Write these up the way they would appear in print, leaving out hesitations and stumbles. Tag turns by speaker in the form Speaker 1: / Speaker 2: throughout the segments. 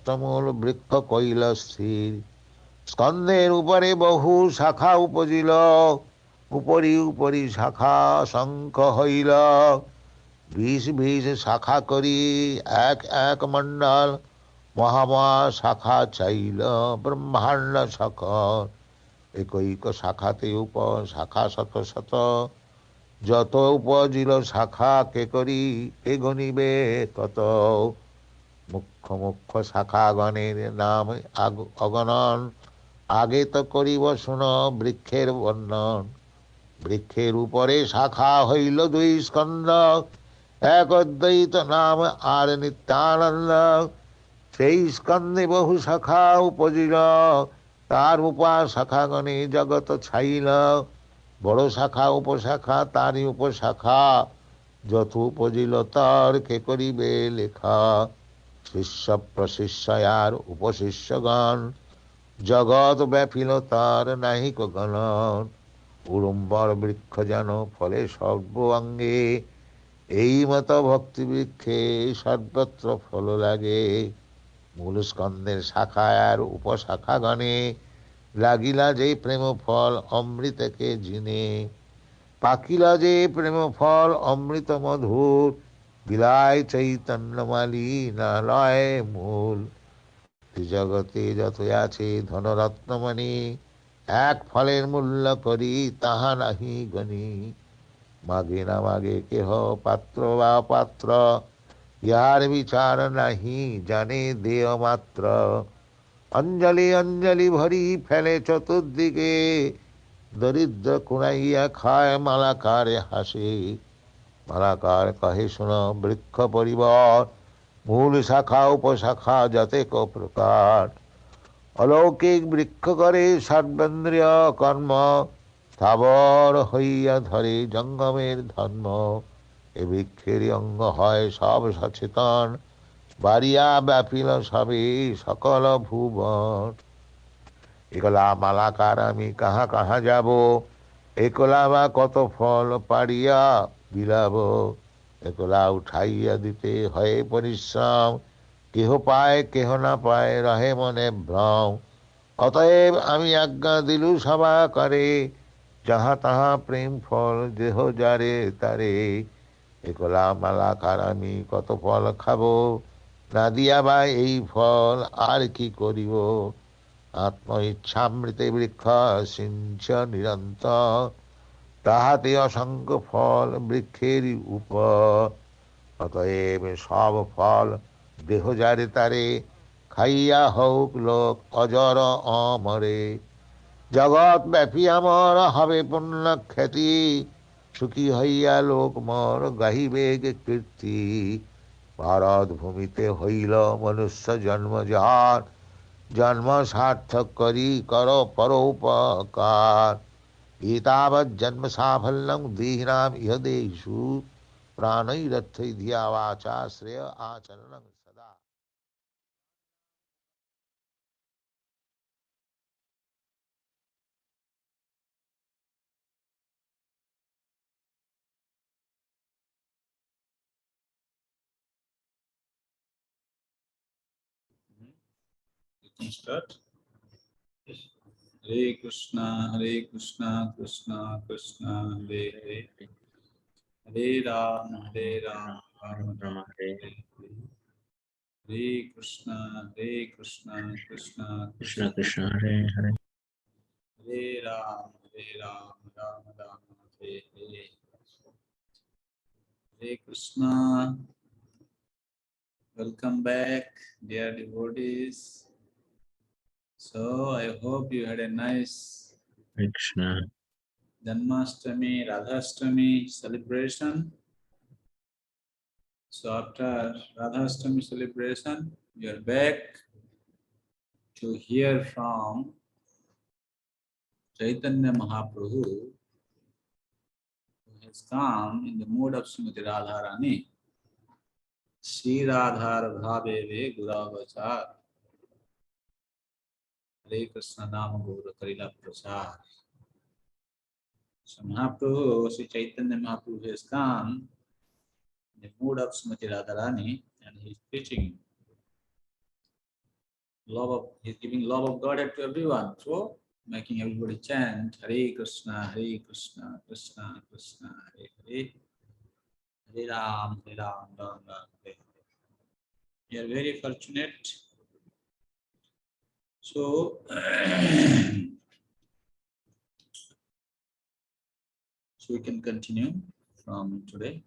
Speaker 1: অষ্টমূল বৃক্ষ কইল স্থির। স্কন্ধের উপরে বহু শাখা উপজিল, উপরি উপরি শাখা শঙ্খ হইল। 20 শাখা করি এক এক মণ্ডল, মহামহা শাখা চাইল ব্রহ্মাণ্ড সকল। একৈক শাখাতে উপ শাখা শত শত, যত উপজিল শাখা কে করি কে গণিবে কত। মুখ্য মুখ্য শাখাগণের নাম অগণন, আগে তো করিব শুন বৃক্ষের বর্ণন। বৃক্ষের উপরে শাখা হইল 2 স্কন্ধ, এক অদ্বৈত নাম আর নিত্যানন্দ। সেই স্কন্ধে বহু শাখা উপজিল, তার উপা শাখাগণে জগৎ ছাইল। বড় শাখা উপশাখা তারই উপশাখা, যত উপজিল তার কে করিবে লেখা। শিষ্য প্রশিষ্যার উপশিষ্যগণ, জগৎ ব্যাপিল তার নাহিক গণন। উড়ুম্বর বৃক্ষ যেন ফলে সর্ব অঙ্গে, এই মত ভক্তি বৃক্ষে সর্বত্র ফল লাগে। মূল স্কন্ধের শাখা আর উপশাখাগণে, লাগিলা যে প্রেম ফল অমৃতকে জিনে। পাকিলা যে প্রেম ফল অমৃত মধুর, বিলায় চৈতন্যমালী নালয় মূল। জগতে যত আছে ধনরত্নমণি, এক ফলের মূল্য করি তাহা নাহি গণি। মাগে না মাগে কেহ পাত্র বা পাত্র, ইহার বিচার নাহি জানে দেয় মাত্র। অঞ্জলি অঞ্জলি ভরি ফেলে চতুর্দিকে, দরিদ্র কুড়াইয়া খায় মালাকারে হাসে। মালাকার কহে শুন বৃক্ষ পরিবার, মূল শাখা উপশাখা যতেক প্রকার। অলৌকিক বৃক্ষ করে সর্বেন্দ্রিয় কর্ম, স্থাবর হইয়া ধরে জঙ্গমের ধর্ম। এ বৃক্ষেরই অঙ্গ হয় সব সচেতন, বাড়িয়া ব্যাপিল সবে সকল ভুবন। একলা মালাকার আমি কাহা কাহা যাব, একলা বা কত ফল পাড়িয়া বিলাব। একলা উঠাইয়া দিতে হয় পরিশ্রম, কেহ পায় কেহ না পায় রহে মনে ভ্রম। অতএব আমি আজ্ঞা দিলু সভা করে, যাহা তাহা প্রেম ফল দেহ যারে তারে। একলা মালাকার আমি কত ফল খাব, না দিয়া বা এই ফল আর কি করিব। আত্ম ইচ্ছামৃতে বৃক্ষ সিঞ্চ নিরন্তর, তাহাতে অসংখ্য ফল বৃক্ষেরই উপর। অতএব সব ফল দেহ যারে তারে, খাইয়া হউক লোক অজর অমরে। জগৎ ব্যাপী আমর হবে পুণ্য খ্যাতি, সুখী হইয়া লোক মর গাহিবে কীর্তি। ভারত ভূমিতে হইল মনুষ্য জন্ম যার, জন্ম সার্থক করি কর পরোপকার। এতাবৎ জন্ম সাফল্যং দেহিনাম ইহ দেহিষু, প্রাণৈরর্থৈ ধিয়া বাচা শ্রেয় আচরণং সদা।
Speaker 2: You can start. Hare Krishna, Krishna Krishna, Hare Hare, Hare Rama, Rama Rama, Hare Hare. Hare Krishna, Krishna
Speaker 3: Krishna Krishna, Hare Hare.
Speaker 2: Hare Rama, Rama Rama, Hare Hare. Hare Krishna. Welcome back, dear devotees. So I hope you had a nice
Speaker 3: Hare Krishna.
Speaker 2: Janmashtami, Radhashtami celebration. So after Radhashtami celebration, you are back to hear from Chaitanya Mahaprabhu, who has come in the mood of Srimati Radharani. Shri Radhar Bhaveve Guravachar, Hare Krishna Nama Gaura Karila Prasad. So Mahaprabhu, Sri Chaitanya Mahaprabhu has come in the mood of Srimati Radharani, and he is preaching love of, he's giving love of Godhead to everyone. So making everybody chant Hare Krishna, Krishna Krishna, Hare Hare, Hare Ram, Ram Ram, Hare Hare. We are very fortunate. So so we can continue from today.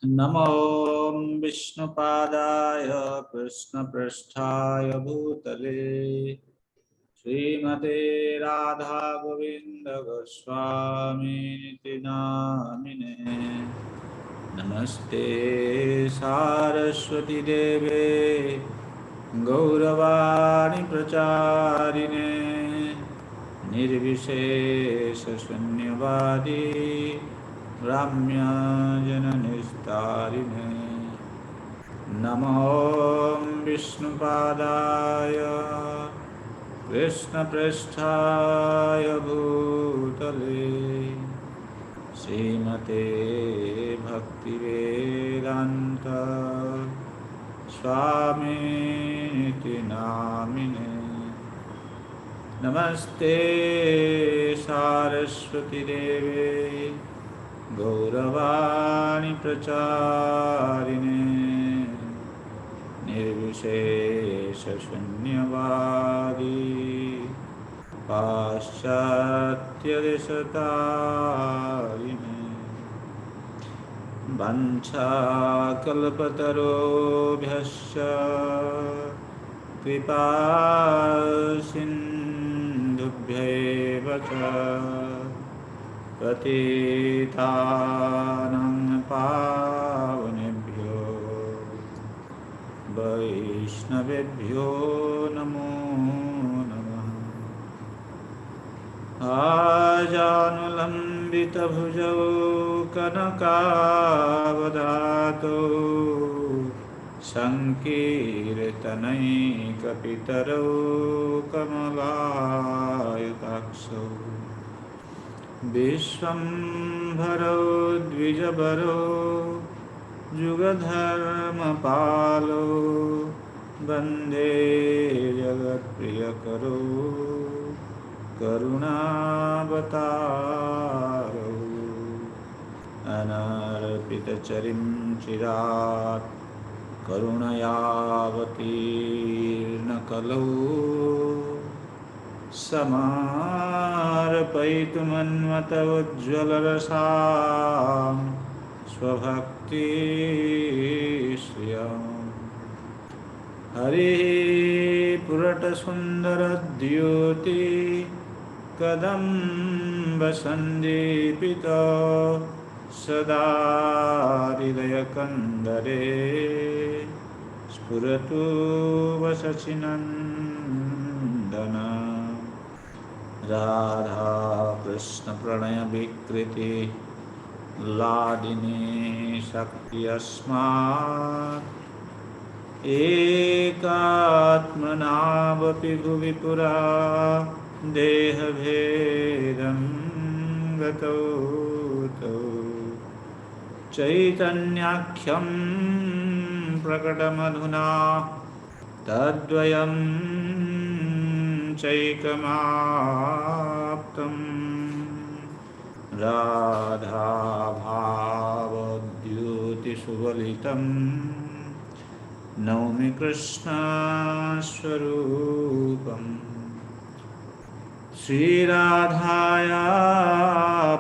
Speaker 2: Namo Vishnupadaya Krishnapristhaya Bhutale Srimate Radha Govinda Goswami Niti Namine Namaste Saraswati Deve Gauravani Pracharine Nirvishesha Shunyavadi Ramya Jananistarine Namo Vishnupadaya Krishnapristhaya Bhutale Srimate Bhaktivedanta Swami Niti Namine Namaste Saraswati Deve Gauravani Pracharine Nirvishesha Shunyavadi Paschatya Desatarine Vancha Kalpatarobhyascha Kripa Sindhubhyeva Cha Patitanang Pavanebhyo Vaishnavebhyo Namo Namah Ajanulambita bhujau kanakavadato Sankirtanai kapitaro kamalayutakso Vishwambharo dvijabharo jugadharmapalo Vande jagatpriyakaro Karunavataro Anarpitacharim chirat Karunayavatirna kalau Samarpaitumanmata ujjalarasam Svabhakti shriyam Hari purata sundara dyoti Kadamba sandipita Sada hridaya kandare Spuratu vasachinandana Radha Krishna Pranaya Vikriti Ladini Shakti Asmat Ekatmanavapi Bhuvipura Deha Bhedam Gato Chaitanyakhyam Prakatamadhuna Tadvayam Chaikamaptam Radha Bhava Dyuti Suvalitam Naumi Krishna Swarupam Sri Radhaya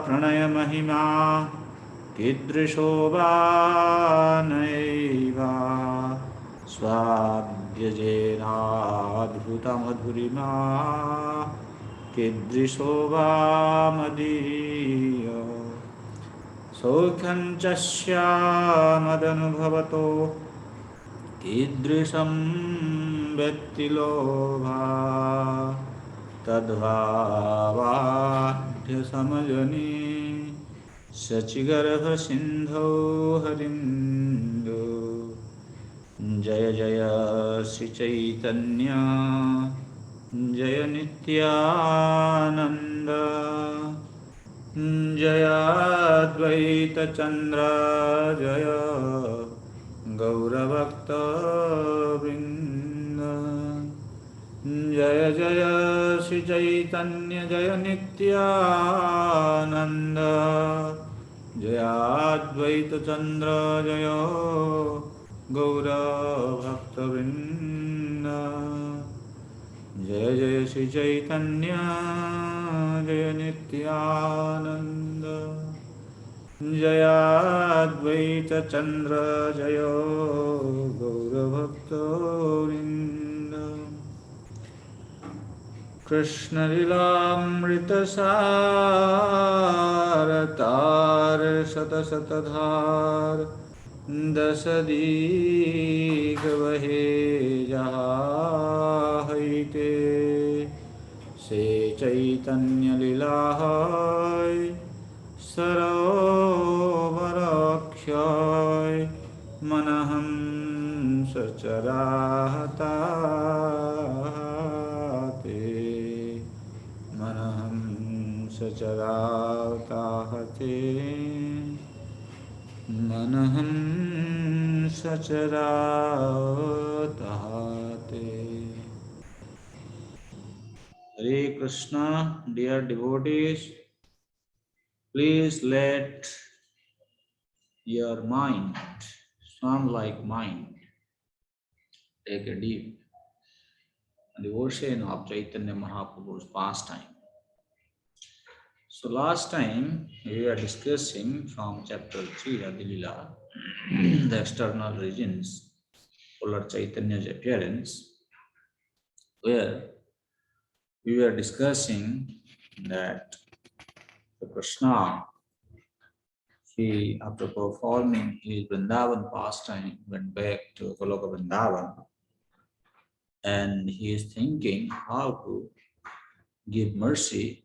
Speaker 2: Pranaya Mahima Kidrishobha Naiva Swadhyajena Adhuta Madhurima Kidrishobha Madhiya Saukhanchasya Madanubhavato Kidrisham Vettilobha Tadvavadhya Samajani Sachigarbha Sindho Harindo Jaya Jaya Sri Chaitanya Jaya Nityananda Jaya Advaita Chandra Jaya Gauravakta Vrinda जय जय श्री चैतन्य जय नित्यानंद जय अद्वैत चंद्र जय गौरभक्तवृंद जय जय श्री चैतन्य जय नित्यानंद जय अद्वैत चंद्र जय गौरभक्तवृंद कृष्ण लीलामृतसार तार शत शतधार दस दीघ बहे जहाते से चैतन्य लीला सरोवर Akshay मनहं सचराहताते मनहं सचराहताते मनहं सचराहताते. Hare Krishna, dear devotees, please let your mind, swan-like mind, take a deep in the ocean of Chaitanya Mahaprabhu's pastime. So last time we were discussing from chapter 3 of the Lila, the external regions for Lord Chaitanya's appearance, where we were discussing that the Krishna, he, after performing his Vrindavan pastime, went back to Goloka Vrindavan, and he is thinking how to give mercy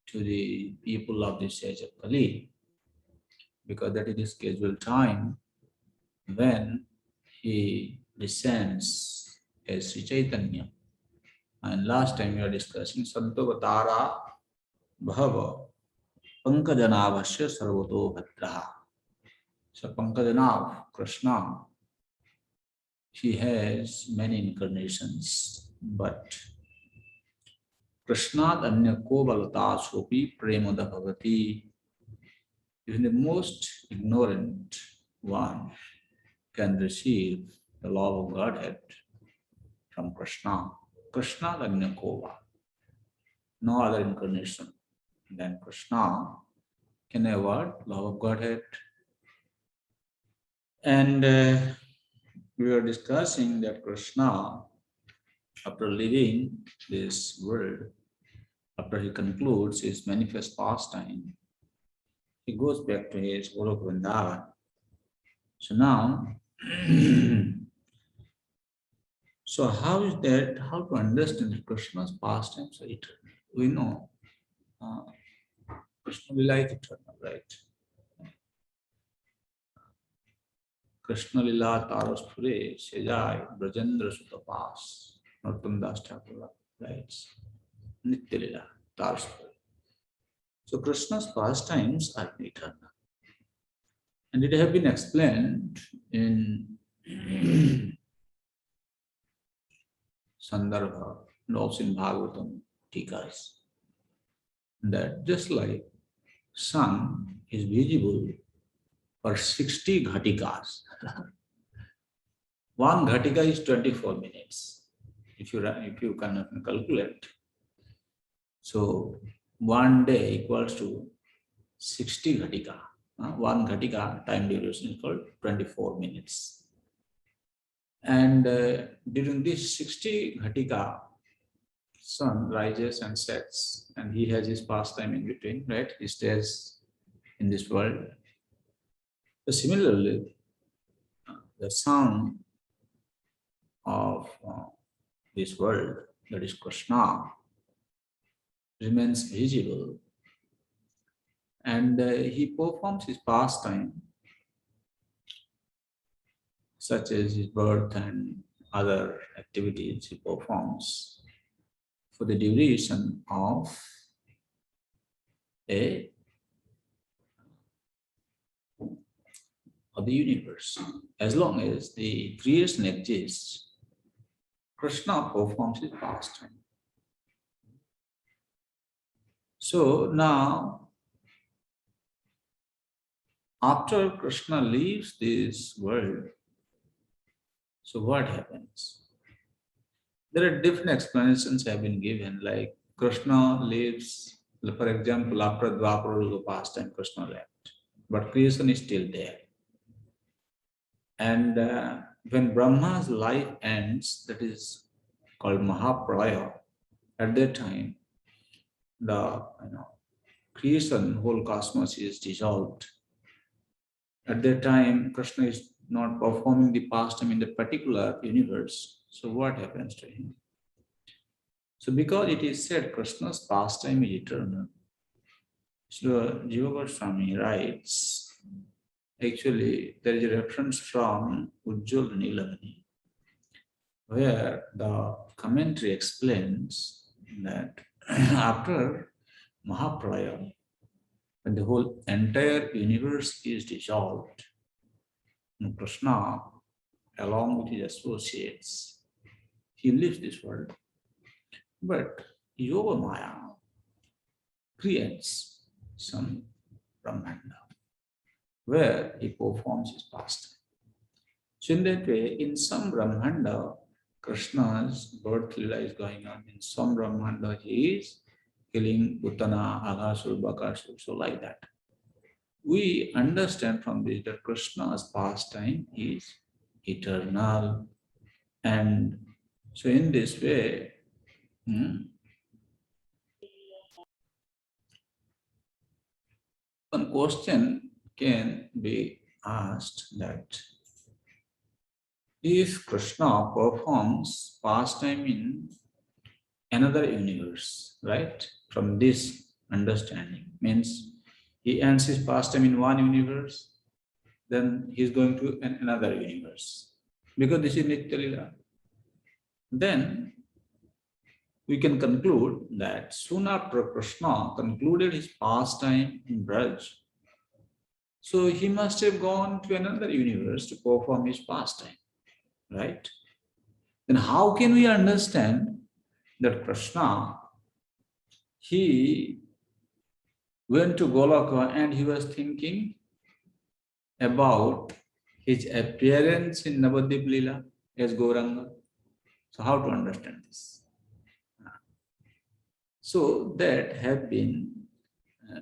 Speaker 2: to the people of this age of Kali, because that is the scheduled time when he descends as Sri Chaitanya. And last time we were discussing Santovatara Bhava Pankajanavasya Sarvato Bhadraha. So Pankajanav, Krishna, he has many incarnations, but Krishna Anyako Balata Sopi Premoda Bhavati, even the most ignorant one can receive the love of Godhead from Krishna. Krishna Anyakova, no other incarnation than Krishna can award love of Godhead. And we were discussing that Krishna, after leaving this world, after he concludes his manifest pastime, he goes back to his Goloka Vrindavan. So now, so how is that, how to understand that Krishna's pastimes are eternal? We know Krishna will like eternal, right? Krishna Lila Taras Pure Sejai Brajendra Sutapas Narottam Das Thakur writes Nitya Lila Taras Pure. So Krishna's pastimes are eternal. And it has been explained in Sandarbha and also in Bhagavatam Tikas that just like sun is visible for 60 ghatikas. One ghatika is 24 minutes. If you can calculate. So 1 day equals to 60 ghatika. One ghatika time duration is called 24 minutes. And during this 60 ghatika, sun rises and sets, and he has his pastime in between, right? He stays in this world. So similarly, the sun of this world, that is Krishna, remains visible, and he performs his pastime, such as his birth and other activities he performs for the duration of the universe. As long as the creation exists, Krishna performs his pastime. So now, after Krishna leaves this world, so what happens? There are different explanations have been given, like Krishna lives, for example, after Dwapara Yuga pastime, Krishna left, but creation is still there. And when Brahma's life ends, that is called Mahapralaya, at that time, the creation, whole cosmos is dissolved. At that time, Krishna is not performing the pastime in the particular universe. So what happens to him? So because it is said Krishna's pastime is eternal, so Jiva Goswami writes, actually there is a reference from Ujjwal Nilamani, where the commentary explains that after Mahapralaya, when the whole entire universe is dissolved, and Krishna, along with his associates, he leaves this world. But Yoga Maya creates some Brahmanda where he performs his pastime. So in that way, in some Brahmanda, Krishna's birth lila is going on. In some Brahmanda, he is killing Uttana, Aghasur, Bakasur, so like that. We understand from this that Krishna's pastime is eternal. And so in this way, one question can be asked that if Krishna performs pastime in another universe, right? From this understanding, means he ends his pastime in one universe, then he's going to another universe. Because this is Nitya Lila. Then we can conclude that soon after Krishna concluded his pastime in Braj, so he must have gone to another universe to perform his pastime, right? Then how can we understand that Krishna, he went to Goloka and he was thinking about his appearance in Navadvip Lila as Gauranga? So how to understand this? So that have been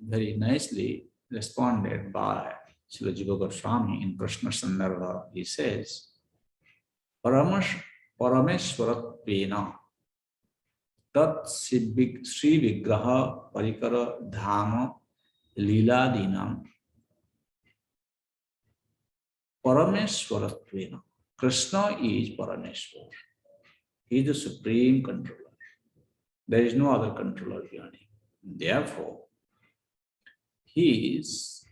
Speaker 2: very nicely responded by Srila Jiva Goswami in Krishna Sandarbha. He says, Parameshwaratvena tat Sri Vigraha Parikara Dhama Leeladinam Parameshwaratvena. Krishna is Parameshwar. He is the supreme controller. There is no other controller beyond him. Therefore, his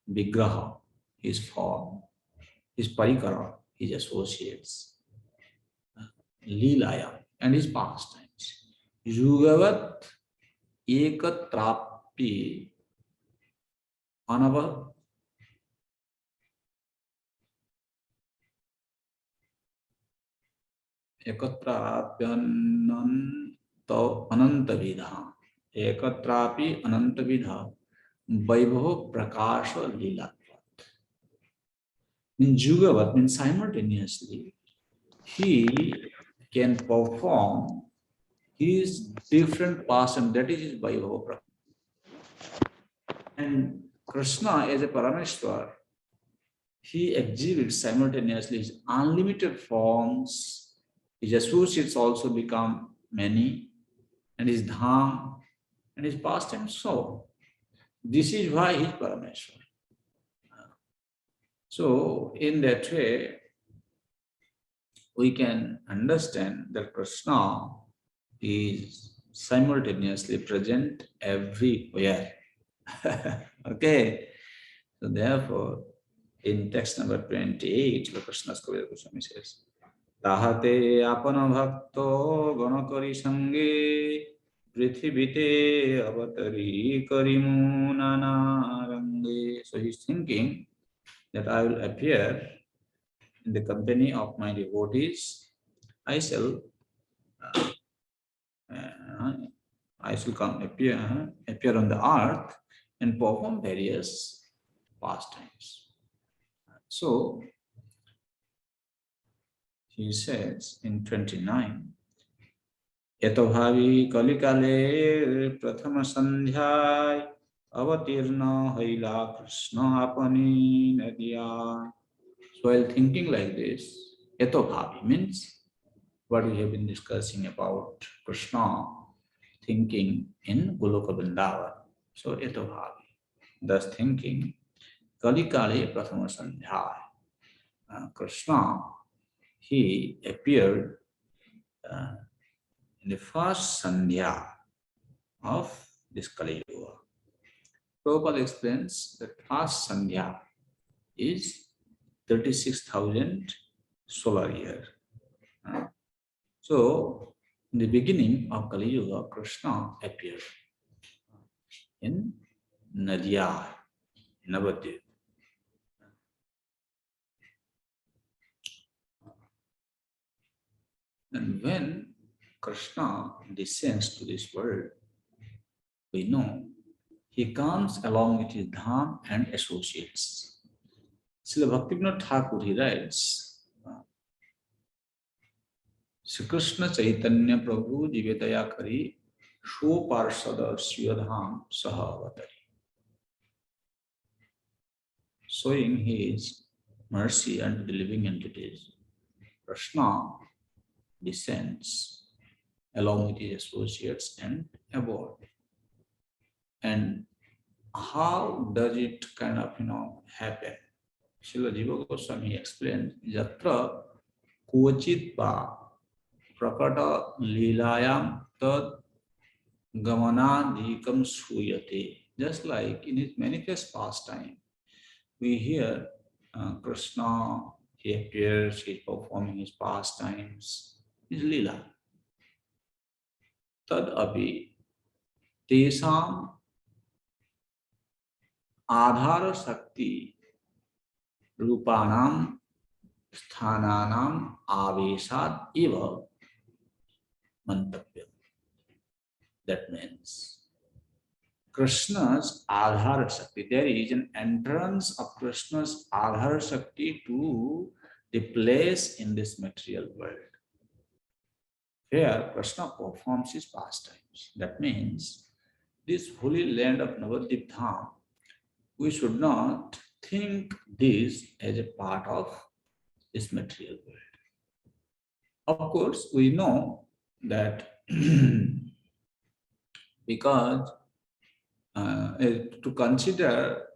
Speaker 2: Vigraha, his form, his Parikara, his associates, Leelaya, and his pastimes. Yugavat Ekatrapi Anava Ekatrapyananta Anantavidha Ekatrapi Anantavidha Vaibhav Prakasha Leela. Means Yugavat means simultaneously he can perform his different pastimes, that is his Vaibhava. And Krishna as a Parameshwar, he exhibits simultaneously his unlimited forms, his associates also become many, and his dham and his pastimes. So this is why he is Parameshwar. So in that way, we can understand that Krishna is simultaneously present everywhere. Okay, so therefore, in text number 28, Krishna's Kavita Goswami says, Tahate apana bhakto ganakari sange prithivite avatari karimu nana range. So he's thinking that I will appear in the company of my devotees. I shall I shall come appear on the earth and perform various pastimes. So he says in 29, Yato bhavi kalikale prathama sandhyay avatirna haila krishna apani nadya. So while thinking like this, Yato bhavi means what we have been discussing about Krishna thinking in Goloka Vrindavan. So Yato bhavi, thus thinking, kalikale prathama sandhyay. Krishna, he appeared in the first Sandhya of this Kali Yuga. Prabhupada explains that first Sandhya is 36,000 solar year. So, in the beginning of Kali Yuga, Krishna appeared in Nadia, Navadvip. And when Krishna descends to this world, we know he comes along with his dham and associates. Srila Bhaktivinoda Thakur, he writes, Sri Krishna Chaitanya Prabhu Jivetaya Kari Sho Parsada Sriyadham Sahavatari. Showing his mercy unto the living entities, Krishna descends along with his associates and abode. And how does it kind of, happen? Srila Jiva Goswami explained, Yatra Kochit Pa Prakata Lilayam Tad Gamanadikam Suyate. Just like in his manifest pastime, we hear Krishna, he appears, he is performing his pastimes, his lila. Tad api tesam adhara sakti rupanam sthananam avesad eva mantavya. That means Krishna's adhara sakti. There is an entrance of Krishna's adhara sakti to the place in this material world where Krishna performs his pastimes. That means this holy land of Navadvip Dham, we should not think this as a part of this material world. Of course, we know that because to consider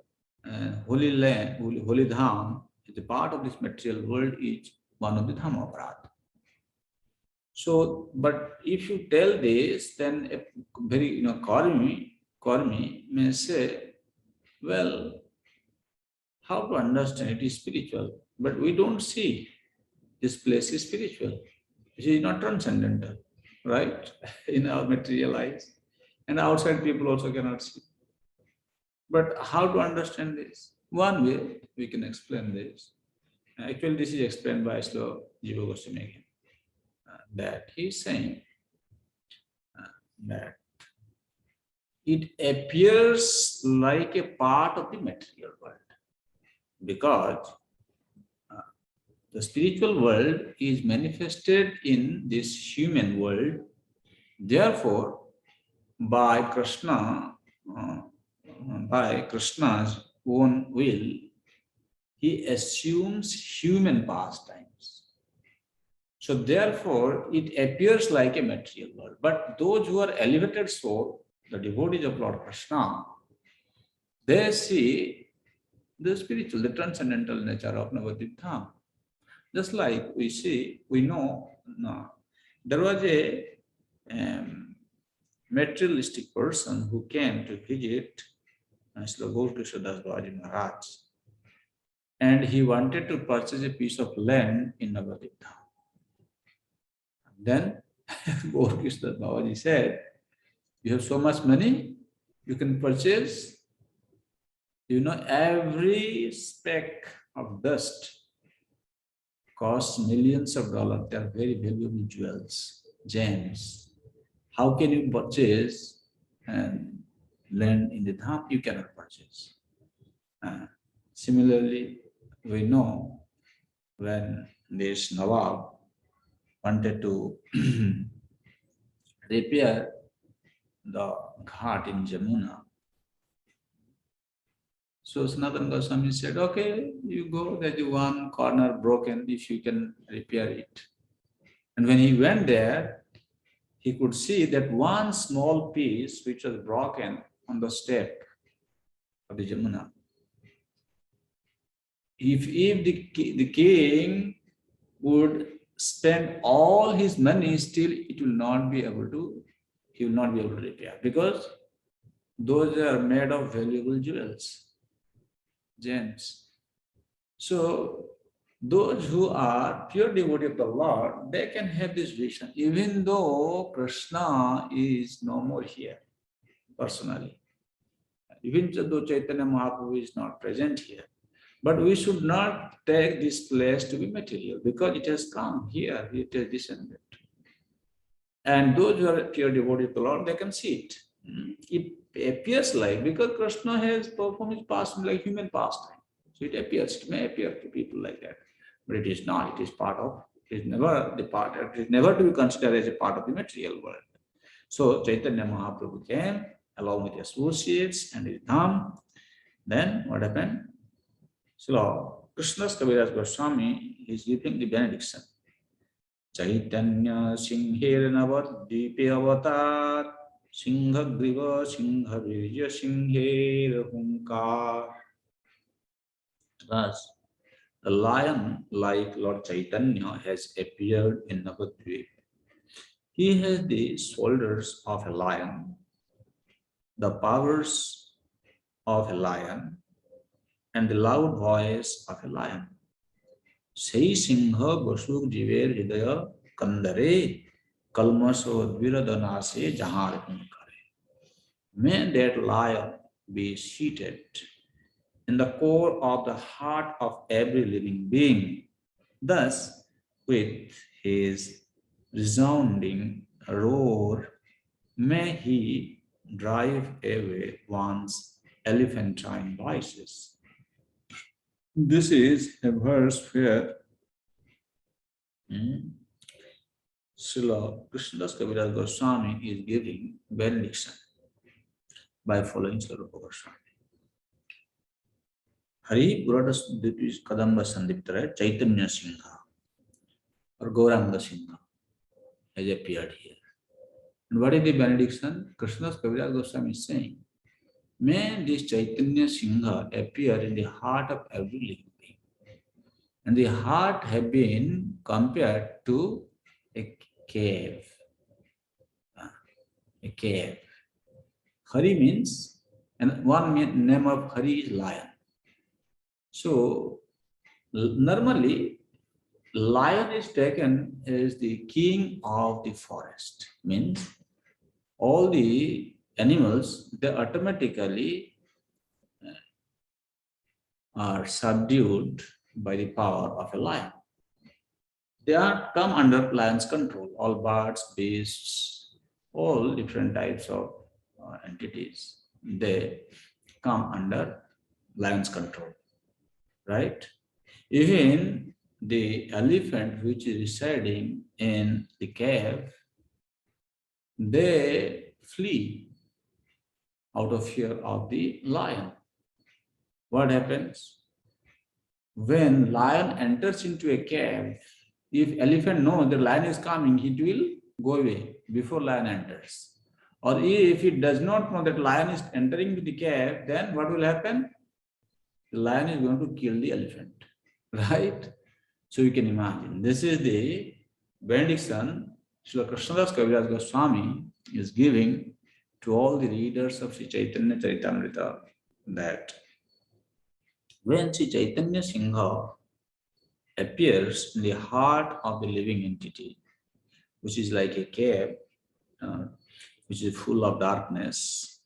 Speaker 2: holy land, holy dham as a part of this material world is one of the dhamma aparadha. So, but if you tell this, then a very karmi may say, well, how to understand it is spiritual, but we don't see this place is spiritual. It is not transcendental, right? In our material eyes, and outside people also cannot see. But how to understand this? One way we can explain this. Actually, this is explained by Srila Jiva Goswami again. That he is saying that it appears like a part of the material world because the spiritual world is manifested in this human world. Therefore, by Krishna's own will, he assumes human pastimes. So therefore, it appears like a material world. But those who are elevated soul, the devotees of Lord Krishna, they see the spiritual, the transcendental nature of Navadvip Dham. Just like we know, there was a materialistic person who came to visit Srila Gaur Krishna Das Babaji Maharaj, and he wanted to purchase a piece of land in Navadvip Dham. Then Gaur Krishna Das Babaji said, you have so much money, you can purchase, every speck of dust costs millions of dollars. They are very valuable jewels. gems. How can you purchase and land in the dham? You cannot purchase. Similarly, we know when this Nawab wanted to repair the ghat in Jamuna, so Sanatana Goswami said, okay, you go, there's one corner broken, if you can repair it. And when he went there, he could see that one small piece which was broken on the step of the Jamuna. If the king would spend all his money, still he will not be able to repair, because those are made of valuable jewels, gems. So those who are pure devotee of the Lord, they can have this vision, even though Krishna is no more here personally. Even though Chaitanya Mahaprabhu is not present here. But we should not take this place to be material, because it has come here, it has descended. And those who are pure devotee of the Lord, they can see it. It appears like, because Krishna has performed his pastime like human pastime. So it may appear to people like that. But it is not, it is part of, it is never the part, it is never to be considered as a part of the material world. So Chaitanya Mahaprabhu came along with his associates and his dham. Then what happened? So Krishna's Kaviraj Goswami is giving the benediction. Chaitanya Singhir Navadvipe Avatar Singha Griva Singha Virya Singhir Hunkar. Thus, the lion like Lord Chaitanya has appeared in Navadvip. He has the shoulders of a lion, the powers of a lion, and the loud voice of a lion. Sei Singha Basuk Jiver Hidaya Kandare Kalmaso Dviradanase Jahar Hunkare. May that lion be seated in the core of the heart of every living being. Thus, with his resounding roar, may he drive away one's elephantine vices. This is a verse where Srila Krishnadas Kaviraj Goswami is giving benediction by following Srila Rupa Goswami. Hari Puradas Dipis Kadamba Sandiptara Chaitanya Singha or Gauranga Singha has appeared here. And what is the benediction? Krishnadas Kaviraj Goswami is saying, may this Chaitanya Singha appear in the heart of every living being. And the heart have been compared to a cave. A cave. Hari means, and one name of Hari is lion. So normally, lion is taken as the king of the forest. Means all the animals, they automatically are subdued by the power of a lion. They are come under lion's control. All birds, beasts, all different types of entities, they come under lion's control, right? Even the elephant which is residing in the cave, they flee out of fear of the lion. What happens? When lion enters into a cave, if elephant knows the lion is coming, it will go away before lion enters. Or if it does not know that lion is entering the cave, then what will happen? The lion is going to kill the elephant, right? So you can imagine. This is the benediction Srila Krishnadas Kaviraj Goswami is giving to all the readers of Sri Chaitanya Charitamrita, that when Sri Chaitanya Singha appears in the heart of the living entity, which is like a cave, which is full of darkness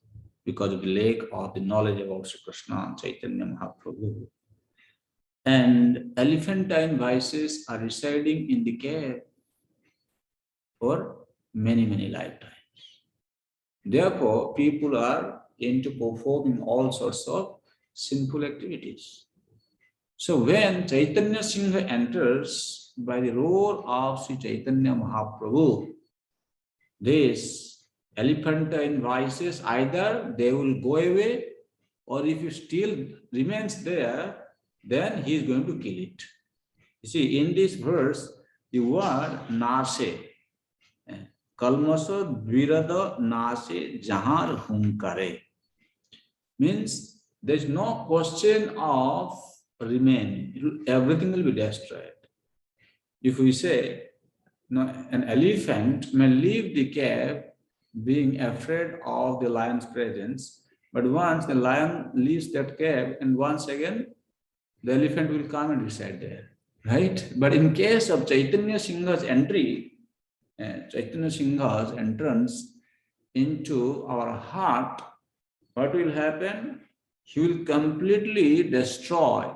Speaker 2: because of the lack of the knowledge about Sri Krishna and Chaitanya Mahaprabhu, and elephantine vices are residing in the cave, or many lifetimes. Therefore, people are into performing all sorts of sinful activities. So when Chaitanya Singha enters by the roar of Sri Chaitanya Mahaprabhu, this elephantine vices, either they will go away, or if it still remains there, then he is going to kill it. You see, in this verse, the word nase, kalmaso dvirada nase jahar hunkare, means there is no question of remaining. Everything will be destroyed. If we say, an elephant may leave the cave being afraid of the lion's presence, but once the lion leaves that cave, and once again, the elephant will come and reside there, right? But in case of Chaitanya Singha's entry, Chaitanya Singha's entrance into our heart, what will happen? He will completely destroy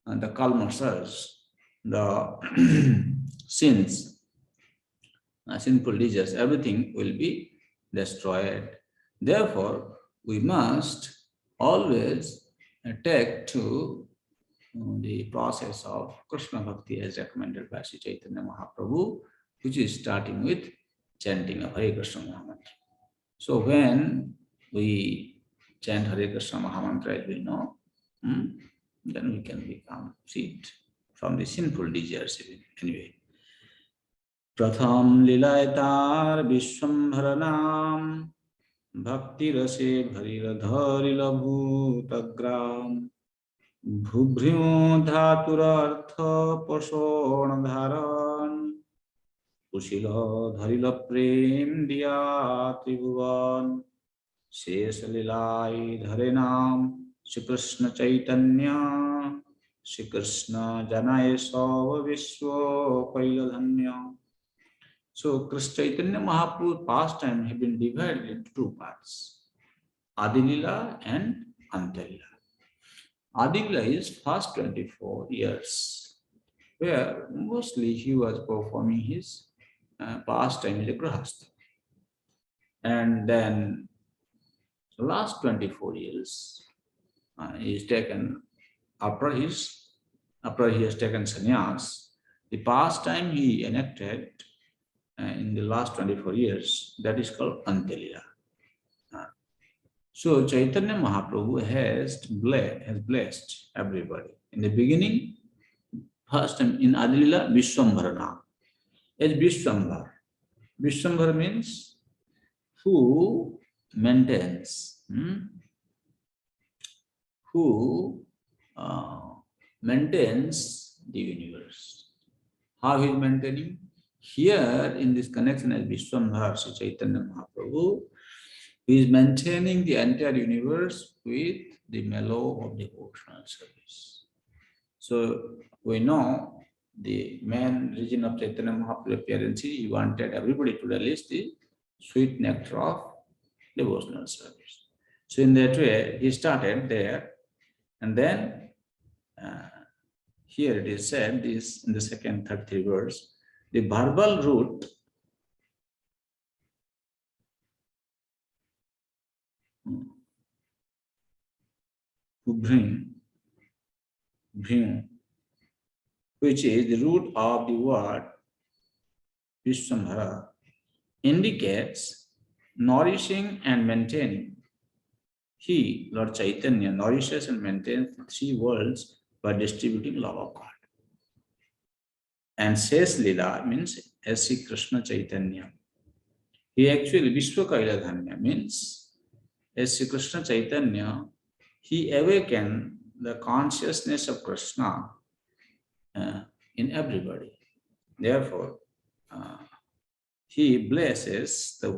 Speaker 2: the kalmasas, the sins, sinful desires, everything will be destroyed. Therefore, we must always take to the process of Krishna Bhakti as recommended by Sri Chaitanya Mahaprabhu, which is starting with chanting of Hare Krishna Mahamantra. So when we chant Hare Krishna Mahamantra, as we know, then we can become freed from the sinful desires anyway. Pratham lilaytar vishwambharanam bhakti rase bhariradharila bhutagram bhubhriyo dhaturartha pasona dharan kushila dharila prem diya tribhuvan shesha lilai dharenam Shri Krishna Chaitanya Shri Krishna Janaya Sava Vishwa Kailadhanya. So Krishna Chaitanya Mahaprabhu's pastime have been divided into two parts, Adilila and Antalila. Adilila is first 24 years, where mostly he was performing his pastime as a grahastha. And then the last 24 years, he is taken after he has taken sannyas. The pastime he enacted in the last 24 years, that is called Antalila. So Chaitanya Mahaprabhu has blessed everybody. In the beginning, first time in Adilila, Vishwambharana. As Vishwambhar. Vishwambhar means who maintains, maintains the universe. How he is maintaining? Here in this connection as Vishwambhar, Sri Chaitanya Mahaprabhu, he is maintaining the entire universe with the mellow of devotional service. So we know the main reason of Chaitanya Mahaprabhu's appearance is he wanted everybody to relish the sweet nectar of devotional service. So in that way, he started there, and then here it is said, this in the second 33 verse, the verbal root bhrim, which is the root of the word Vishwambhara, indicates nourishing and maintaining. He, Lord Chaitanya, nourishes and maintains the three worlds by distributing love of God. And says Lila means as Sri Krishna Chaitanya. He actually, Vishwa Kailadhanya means as Sri Krishna Chaitanya, he awakened the consciousness of Krishna in everybody. Therefore, he blesses the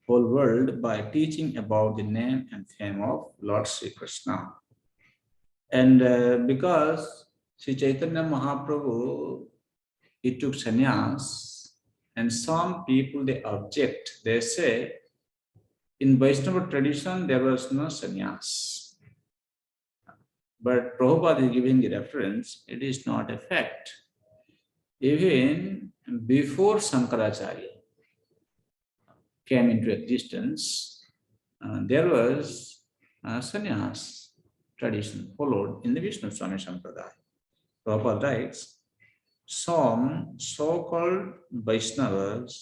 Speaker 2: whole world by teaching about the name and fame of Lord Sri Krishna. And because Sri Chaitanya Mahaprabhu, he took sannyas, and some people they object. They say, in Vaishnava tradition, there was no sannyas. But Prabhupada is giving the reference, it is not a fact. Even before Shankaracharya, came into existence, there was a sannyas tradition followed in the Vishnu Swami Sampradaya. Prabhupada writes, some so-called Vaishnavas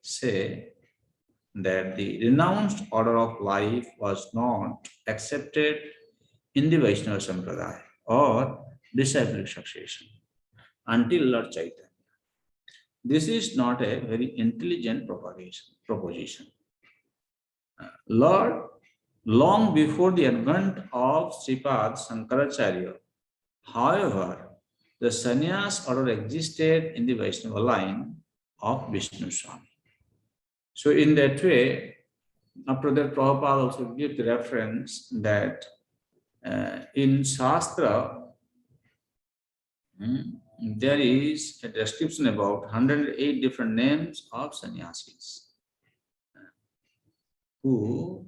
Speaker 2: say that the renounced order of life was not accepted in the Vaishnava Sampradaya or disciplic succession until Lord Chaitanya. This is not a very intelligent proposition. Lord, long before the advent of Sripad Shankaracharya, however, the sannyas order existed in the Vaishnava line of Vishnu Swami. So in that way, after that, Prabhupada also gives the reference that in Shastra, there is a description about 108 different names of sannyasis who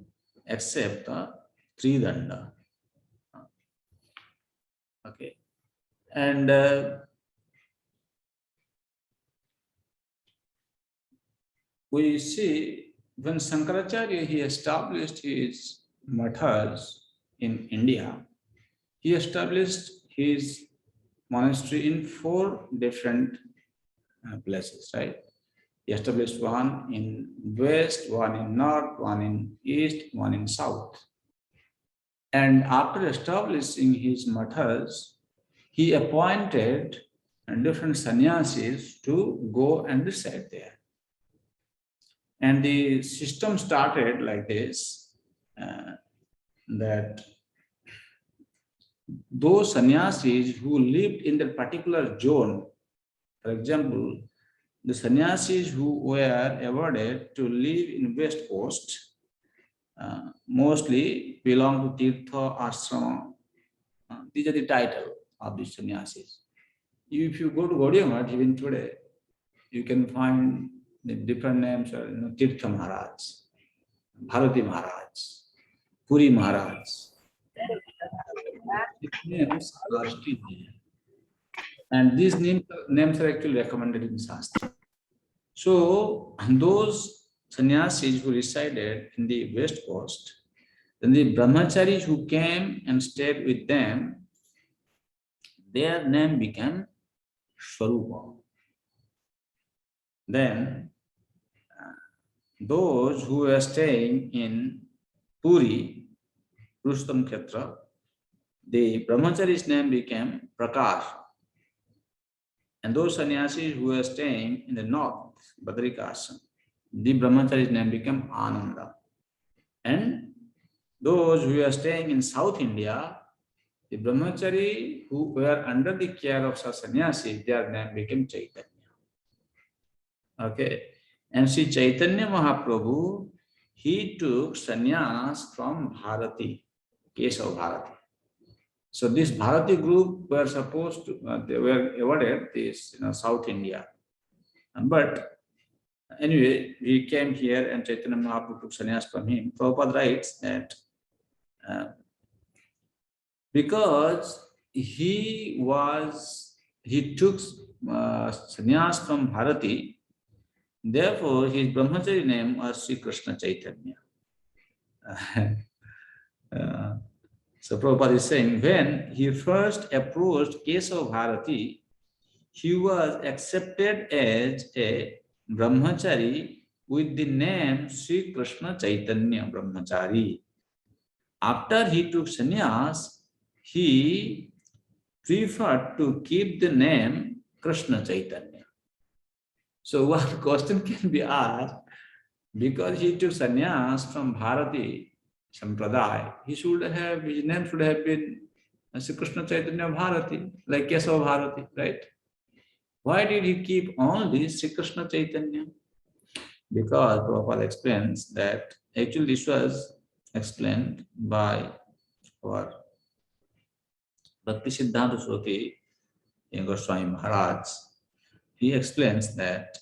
Speaker 2: accept the Tridanda. Okay. And we see when Shankaracharya, he established his mathas in India, he established his monastery in 4 different places, right? He established one in west, one in north, one in east, one in south. And after establishing his mathas, he appointed different sannyasis to go and reside there. And the system started like this, that those sannyasis who lived in that particular zone, for example, the sannyasis who were awarded to live in West Coast mostly belong to Tirtha Ashrama. These are the title of the sannyasis. If you go to Gaudiya Math, even today, you can find the different names are Tirtha Maharaj, Bharati Maharaj, Puri Maharaj. These names are still there. And these names are actually recommended in Shastra. So those sannyasis who resided in the West Coast, then the brahmacharis who came and stayed with them, their name became Swarupa. Then those who were staying in Puri, Purushottam Kshetra, the brahmachari's name became Prakash. And those sannyasis who were staying in the north, Badrikashram, the brahmachari's name became Ananda. And those who were staying in South India, the brahmachari who were under the care of such sannyasis, their name became Chaitanya. Okay. And Sri Chaitanya Mahaprabhu, he took sannyas from Bharati, Kesava Bharati. So this Bharati group were supposed to, they were awarded this South India. But anyway, he came here and Chaitanya Mahaprabhu took sannyas from him. Prabhupada writes that because he took sannyas from Bharati, therefore his brahmachari name was Sri Krishna Chaitanya. So Prabhupada is saying, when he first approached Kesava Bharati, he was accepted as a brahmachari with the name Sri Krishna Chaitanya Brahmachari. After he took sannyas, he preferred to keep the name Krishna Chaitanya. So one question can be asked, because he took sannyas from Bharati Sampradaya, his name should have been Sri Krishna Chaitanya Bharati, like Kesava Bharati, right? Why did he keep only Sri Krishna Chaitanya? Because Prabhupada explains that actually this was explained by our Bhakti Siddhanta Saraswati Goswami Maharaj. He explains that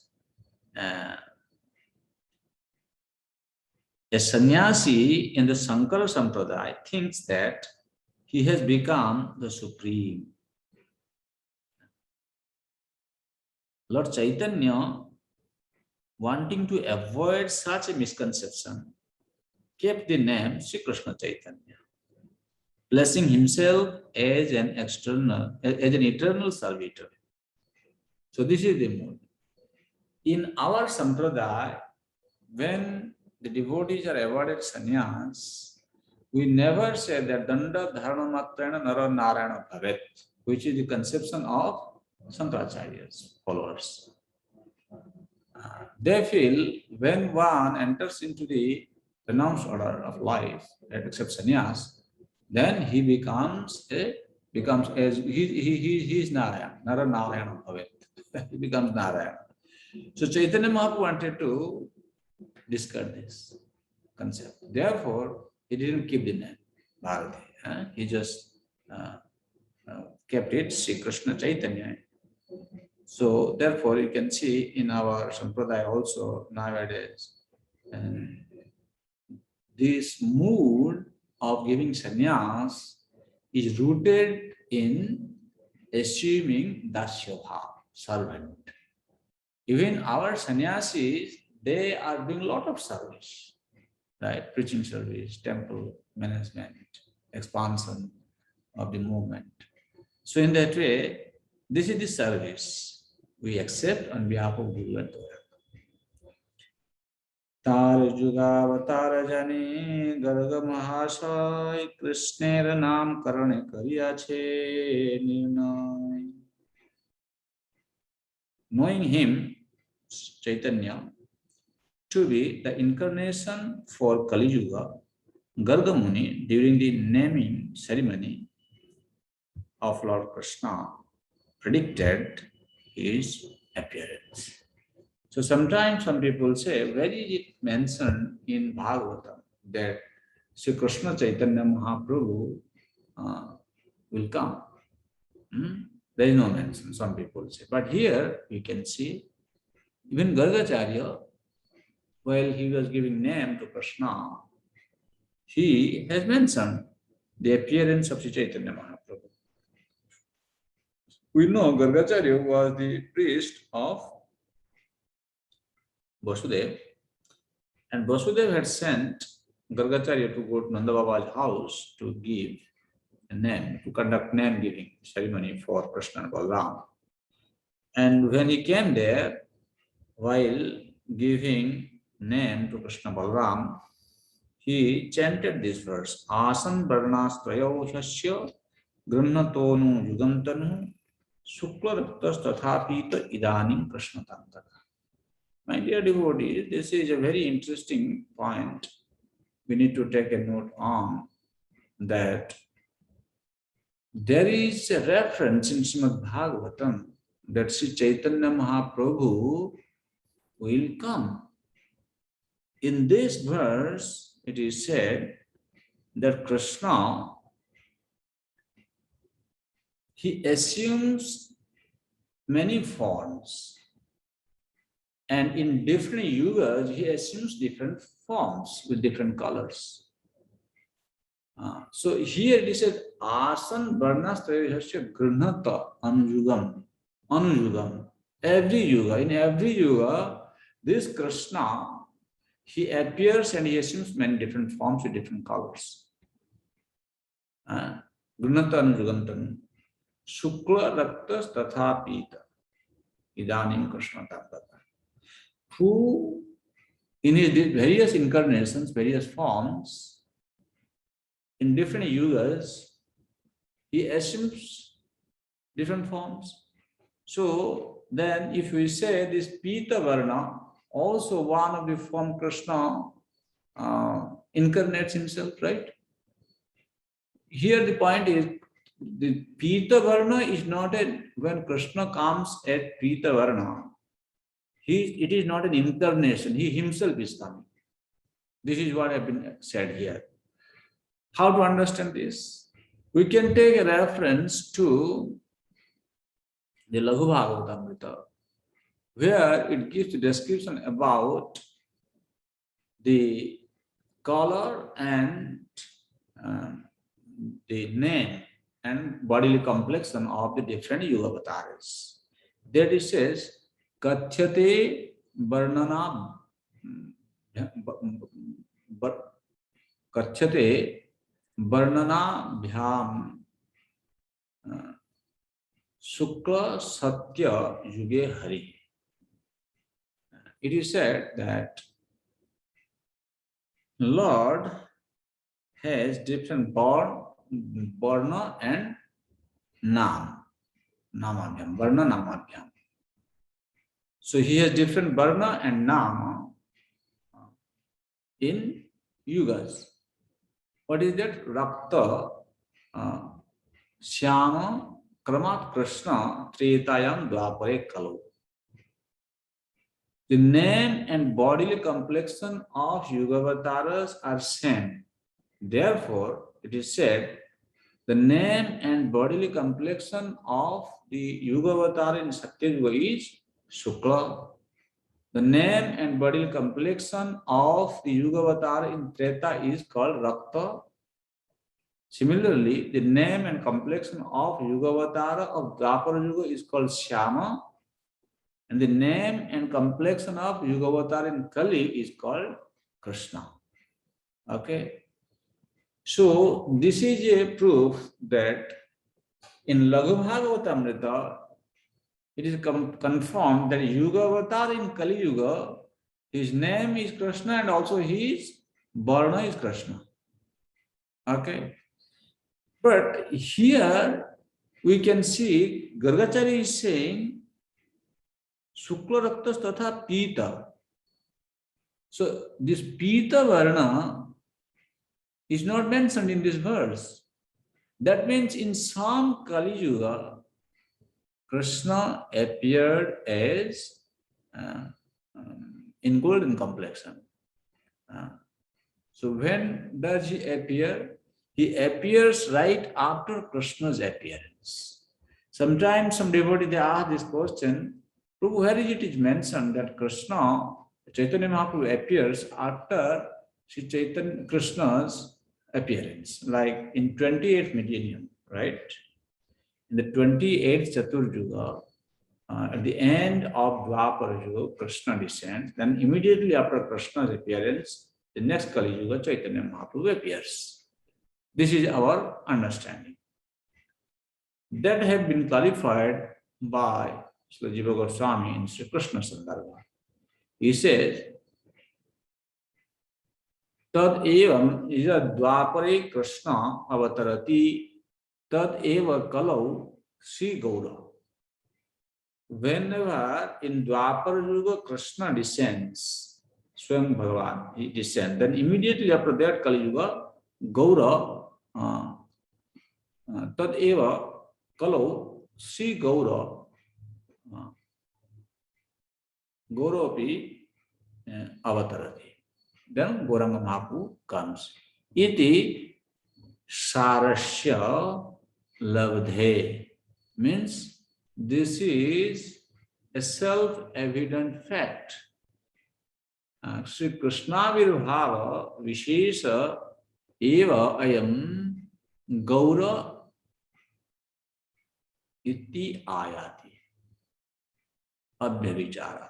Speaker 2: a sannyasi in the Shankara Sampradaya thinks that he has become the supreme. Lord Chaitanya wanting to avoid such a misconception, kept the name Sri Krishna Chaitanya, placing himself as an eternal servitor. So this is the mood. In our sampradaya, when the devotees are awarded sannyas, we never say that danda dharma matrena nara narayana bhavet, which is the conception of Shankaracharya's followers. They feel when one enters into the renounced order of life, that accepts sannyas, then he becomes as he is Narayana, Nara Narayana Bhavet. He becomes Narayana. So Chaitanya Mahaprabhu wanted to discard this concept. Therefore, he didn't keep the name Bharati. He just kept it Sri Krishna Chaitanya. So therefore, you can see in our sampradaya also nowadays, this mood of giving sannyas is rooted in assuming dasyabha, servant. Even our sannyasis, they are doing a lot of service, right? Preaching service, temple management, expansion of the movement. So in that way, this is the service we accept on behalf of Guru and Torah. Tar jugavatara jane garga mahasay Krishnera naam karane kariya che nirnay. Knowing him, Chaitanya, to be the incarnation for Kali Yuga, Garga Muni, during the naming ceremony of Lord Krishna, predicted his appearance. So sometimes some people say, where is it mentioned in Bhagavatam that Sri Krishna Chaitanya Mahaprabhu will come? There is no mention, some people say. But here we can see, even Gargacharya, while he was giving name to Krishna, he has mentioned the appearance of Sri Chaitanya Mahaprabhu. We know Gargacharya was the priest of Vasudev, and Vasudev had sent Gargacharya to go to Nanda Baba's house to give a name, to conduct name giving ceremony for Krishna and Balaram. And when he came there, while giving name to Krishna Balaram, he chanted this verse, Asan Varnastrayo Shasya Grannatonu Yugantanu Shukla Raktas Tathapita Idanim Krishna Tantaka. My dear devotees, this is a very interesting point. We need to take a note on that there is a reference in Srimad Bhagavatam that Sri Chaitanya Mahaprabhu will come. In this verse, it is said that Krishna, he assumes many forms. And in different yugas, he assumes different forms with different colors. So here it is Asan Varnastrayasya Grunata Anujugam. Anujugam. Every yuga, in every yuga, this Krishna, he appears and he assumes many different forms with different colors. Grunata Anujugantam. Shukla Raktas Tathapita. Idanim Krishna Tantaka. Who in his various incarnations, various forms, in different yugas, he assumes different forms. So then if we say this Pita Varna, also one of the form Krishna incarnates himself, right? Here the point is, the Pita Varna is not when Krishna comes at Pita Varna, it is not an incarnation, he himself is coming. This is what has been said here. How to understand this? We can take a reference to the Laghu Bhagavatamrita, where it gives the description about the color and the name and bodily complexion of the different yuga avatars. There it says, Kathyate Varnana Kachyate Varnana Bhyam Shukla Satya Yuge Hari. It is said that Lord has different Varna and Nam. Namadhyam, Varna Namadhyam. So he has different Varna and Nama in yugas. What is that? Rakta, Shyama, Kramat Krishna, Tretayam, Dwapare, Kalu. The name and bodily complexion of Yugavataras are same. Therefore, it is said, the name and bodily complexion of the Yugavatar in Satyayuga is Shukla. The name and bodily complexion of the Yugavatar in Treta is called Rakta. Similarly, the name and complexion of Yugavatara of Dwapara Yuga is called Shyama. And the name and complexion of Yugavatar in Kali is called Krishna. Okay. So this is a proof that in Laghu Bhagavatamrita, it is confirmed that Yugavatar in Kali Yuga, his name is Krishna and also his Varna is Krishna. Okay. But here we can see Gargacharya is saying Shukla Raktas Tatha Pita. So this Pita Varna is not mentioned in this verse. That means in some Kali Yuga, Krishna appeared as in golden complexion. So when does he appear? He appears right after Krishna's appearance. Sometimes some devotee they ask this question, Prabhu, where is it is mentioned that Krishna, Chaitanya Mahaprabhu appears after Sri Chaitanya Krishna's appearance, like in 28th millennium, right? In the 28th Chaturjuga, at the end of Dwapara Yuga, Krishna descends. Then immediately after Krishna's appearance, the next Kali Yuga, Chaitanya Mahaprabhu appears. This is our understanding. That have been clarified by Srila Jiva Goswami in Sri Krishna Sandarbha. He says, Tad evam ija dvapare Krishna avatarati tad eva kalau Sri Gaura. Whenever in Dwapara Yuga Krishna descends, Swam Bhagavan, he descends, then immediately after that Kali Yuga, Gaura, tad eva kalau Sri Gaura, Gauropi avatarati. Then Gauranga Mahaprabhu comes. Iti sarasya labdhe means this is a self-evident fact. Sri Krishna Virbhava Vishesha eva ayam Gaura iti ayati abhyavicharat.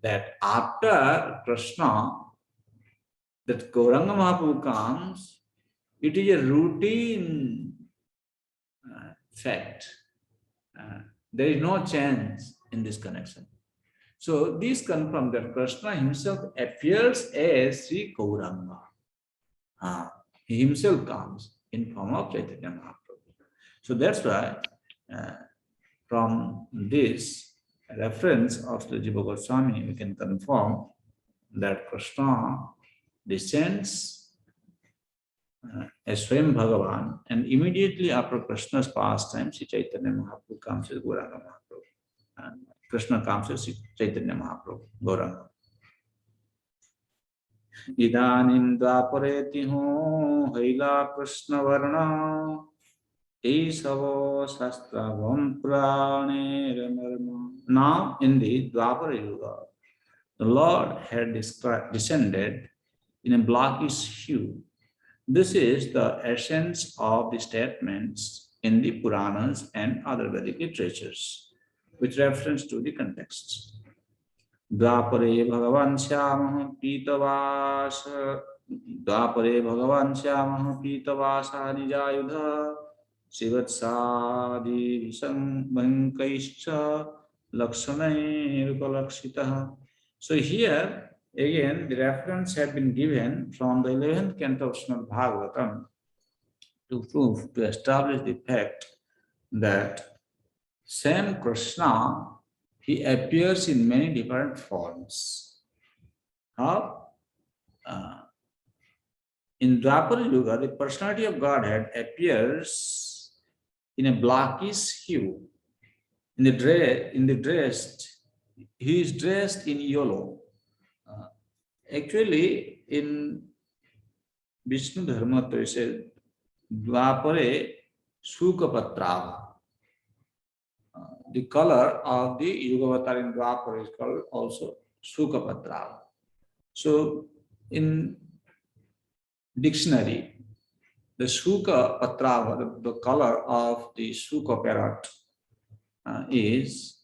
Speaker 2: That after Krishna, that Gauranga Mahaprabhu comes, it is a routine fact. There is no change in this connection. So this confirms that Krishna himself appears as Sri Gauranga. He himself comes in form of Chaitanya Mahaprabhu. So that's why from this reference of the Jiva Goswami, we can confirm that Krishna descends as Swayam Bhagavan, and immediately after Krishna's pastime, Sri Chaitanya Mahaprabhu comes as Gauranga Mahaprabhu. And Krishna comes as Sri Chaitanya Mahaprabhu, Gauranga. Idanim dvapareti ho haila Krishna varna Esavo sastravam prane marma. Now in the Dwapara Yuga, the Lord had descended in a blackish hue. This is the essence of the statements in the Puranas and other Vedic literatures, with reference to the context. द्वापरे भगवान श्यामः पीतवास द्वापरे भगवान श्यामः पीतवासा निजायुध शिवत्सादिभिषङ्कैश्च लक्षणैरुपलक्षितः. So here again the reference had been given from the 11th canto of Srimad Bhagavatam to prove, to establish the fact that same Krishna, he appears in many different forms. How? In Dwapara Yuga, the personality of Godhead appears in a blackish hue. In the dressed, he is dressed in yellow. Actually, in Vishnu Dharma, it says Dwapare Sukapatra. The color of the Yugavatar in Dwapara is called also Sukapatra. So, in dictionary, the Suka Patra, the color of the Suka parrot is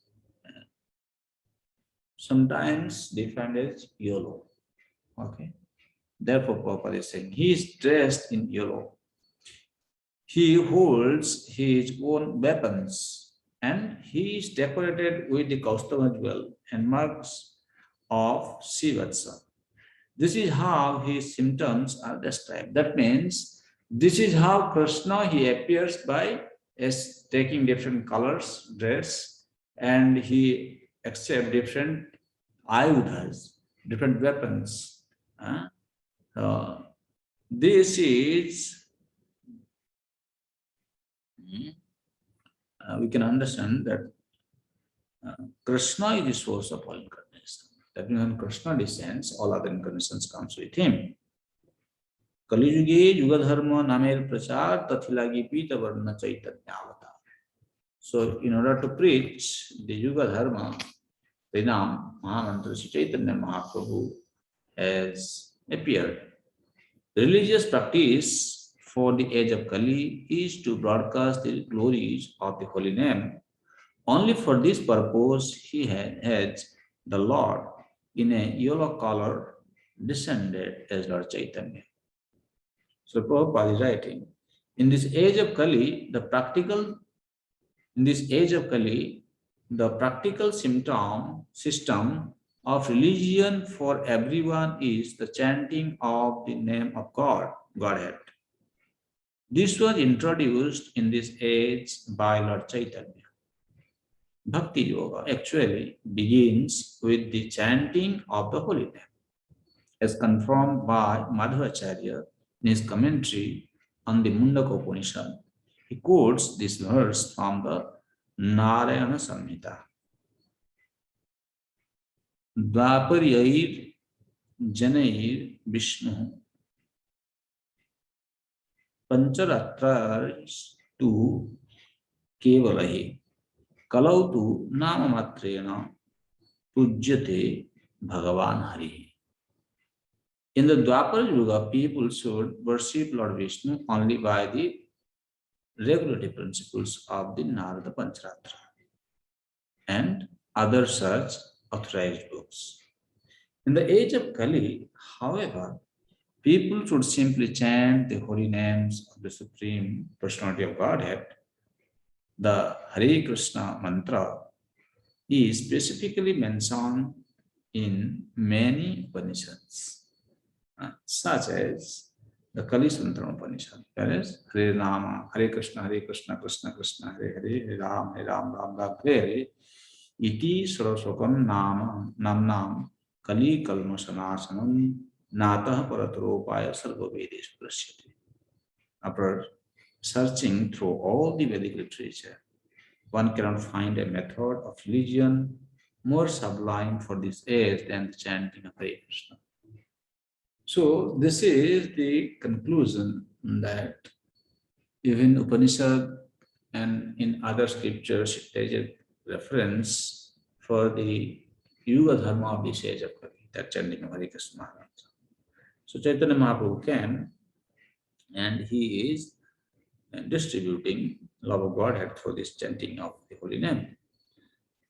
Speaker 2: sometimes defined as yellow. Okay. Therefore, Prabhupada is saying he is dressed in yellow. He holds his own weapons and he is decorated with the Kaustava jewel and marks of Shivatsa. This is how his symptoms are described. That means this is how Krishna, he appears by as taking different colors, dress, and he accepts different ayudhas, different weapons. This is, we can understand that Krishna is the source of all incarnation. That means when Krishna descends, all other incarnations comes with him. Kali Yuge Yugadharma Namer Prachar Tathilagi Pita Varna Chaitanya. So, in order to preach the Yuga Dharma, the Nam Mahamantra Sri Chaitanya Mahaprabhu has appeared. Religious practice for the age of Kali is to broadcast the glories of the holy name. Only for this purpose he had the Lord in a yellow color descended as Lord Chaitanya. So Prabhupada is writing, in this age of Kali, the practical system of religion for everyone is the chanting of the name of Godhead. This was introduced in this age by Lord Chaitanya. Bhakti Yoga actually begins with the chanting of the holy name, as confirmed by Madhvacharya in his commentary on the Mundaka Upanishad. He quotes this verse from the Narayana Samhita. Dvaparyair Janair Vishnu Pancharatrastu Kevalahi Kalautu Namamatrena Pujyate Bhagavan Hari. In the Dwapara Yuga, people should worship Lord Vishnu only by the regulative principles of the Narada Pancharatra and other such authorized books. In the age of Kali, however, people should simply chant the holy names of the Supreme Personality of Godhead. The Hare Krishna mantra is specifically mentioned in many Upanishads, such as the Kali Sutra Upanishad. That is, Hare Rama, Hare Krishna, Krishna Krishna, Hare Hare, Hare Ram, Ram Ram, Hare Hare. Iti Saraswakam Nam Kali Kalmasanasanam Natah Paratropaya Sarva Vedesh Prasyati. After searching through all the Vedic literature, one cannot find a method of religion more sublime for this age than the chanting of Hare Krishna. So this is the conclusion that even Upanishad and in other scriptures there is a reference for the Yuga Dharma of this age of Kali, that chanting of Hare Krishna Mahamantra. So Chaitanya Mahaprabhu came and he is distributing love of Godhead through this chanting of the holy name.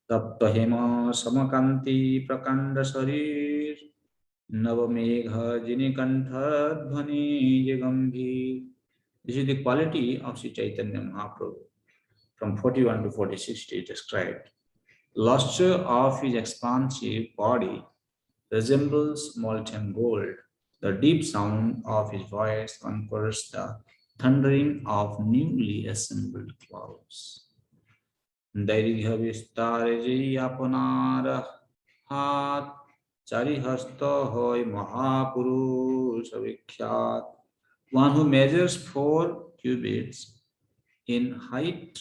Speaker 2: Taptahema Samakanti Prakanda Sarir Navamegha Jinikantha Dhvani Jagambhi. This is the quality of Sri Chaitanya Mahaprabhu. From 41 to 46 is described. Luster of his expansive body resembles molten gold. The deep sound of his voice conquers the thundering of newly assembled clouds. दैर्घ्य विस्तार जय अपनार हाथ चारिहस्त होय महापुरुष विख्यात. One who measures 4 cubits in height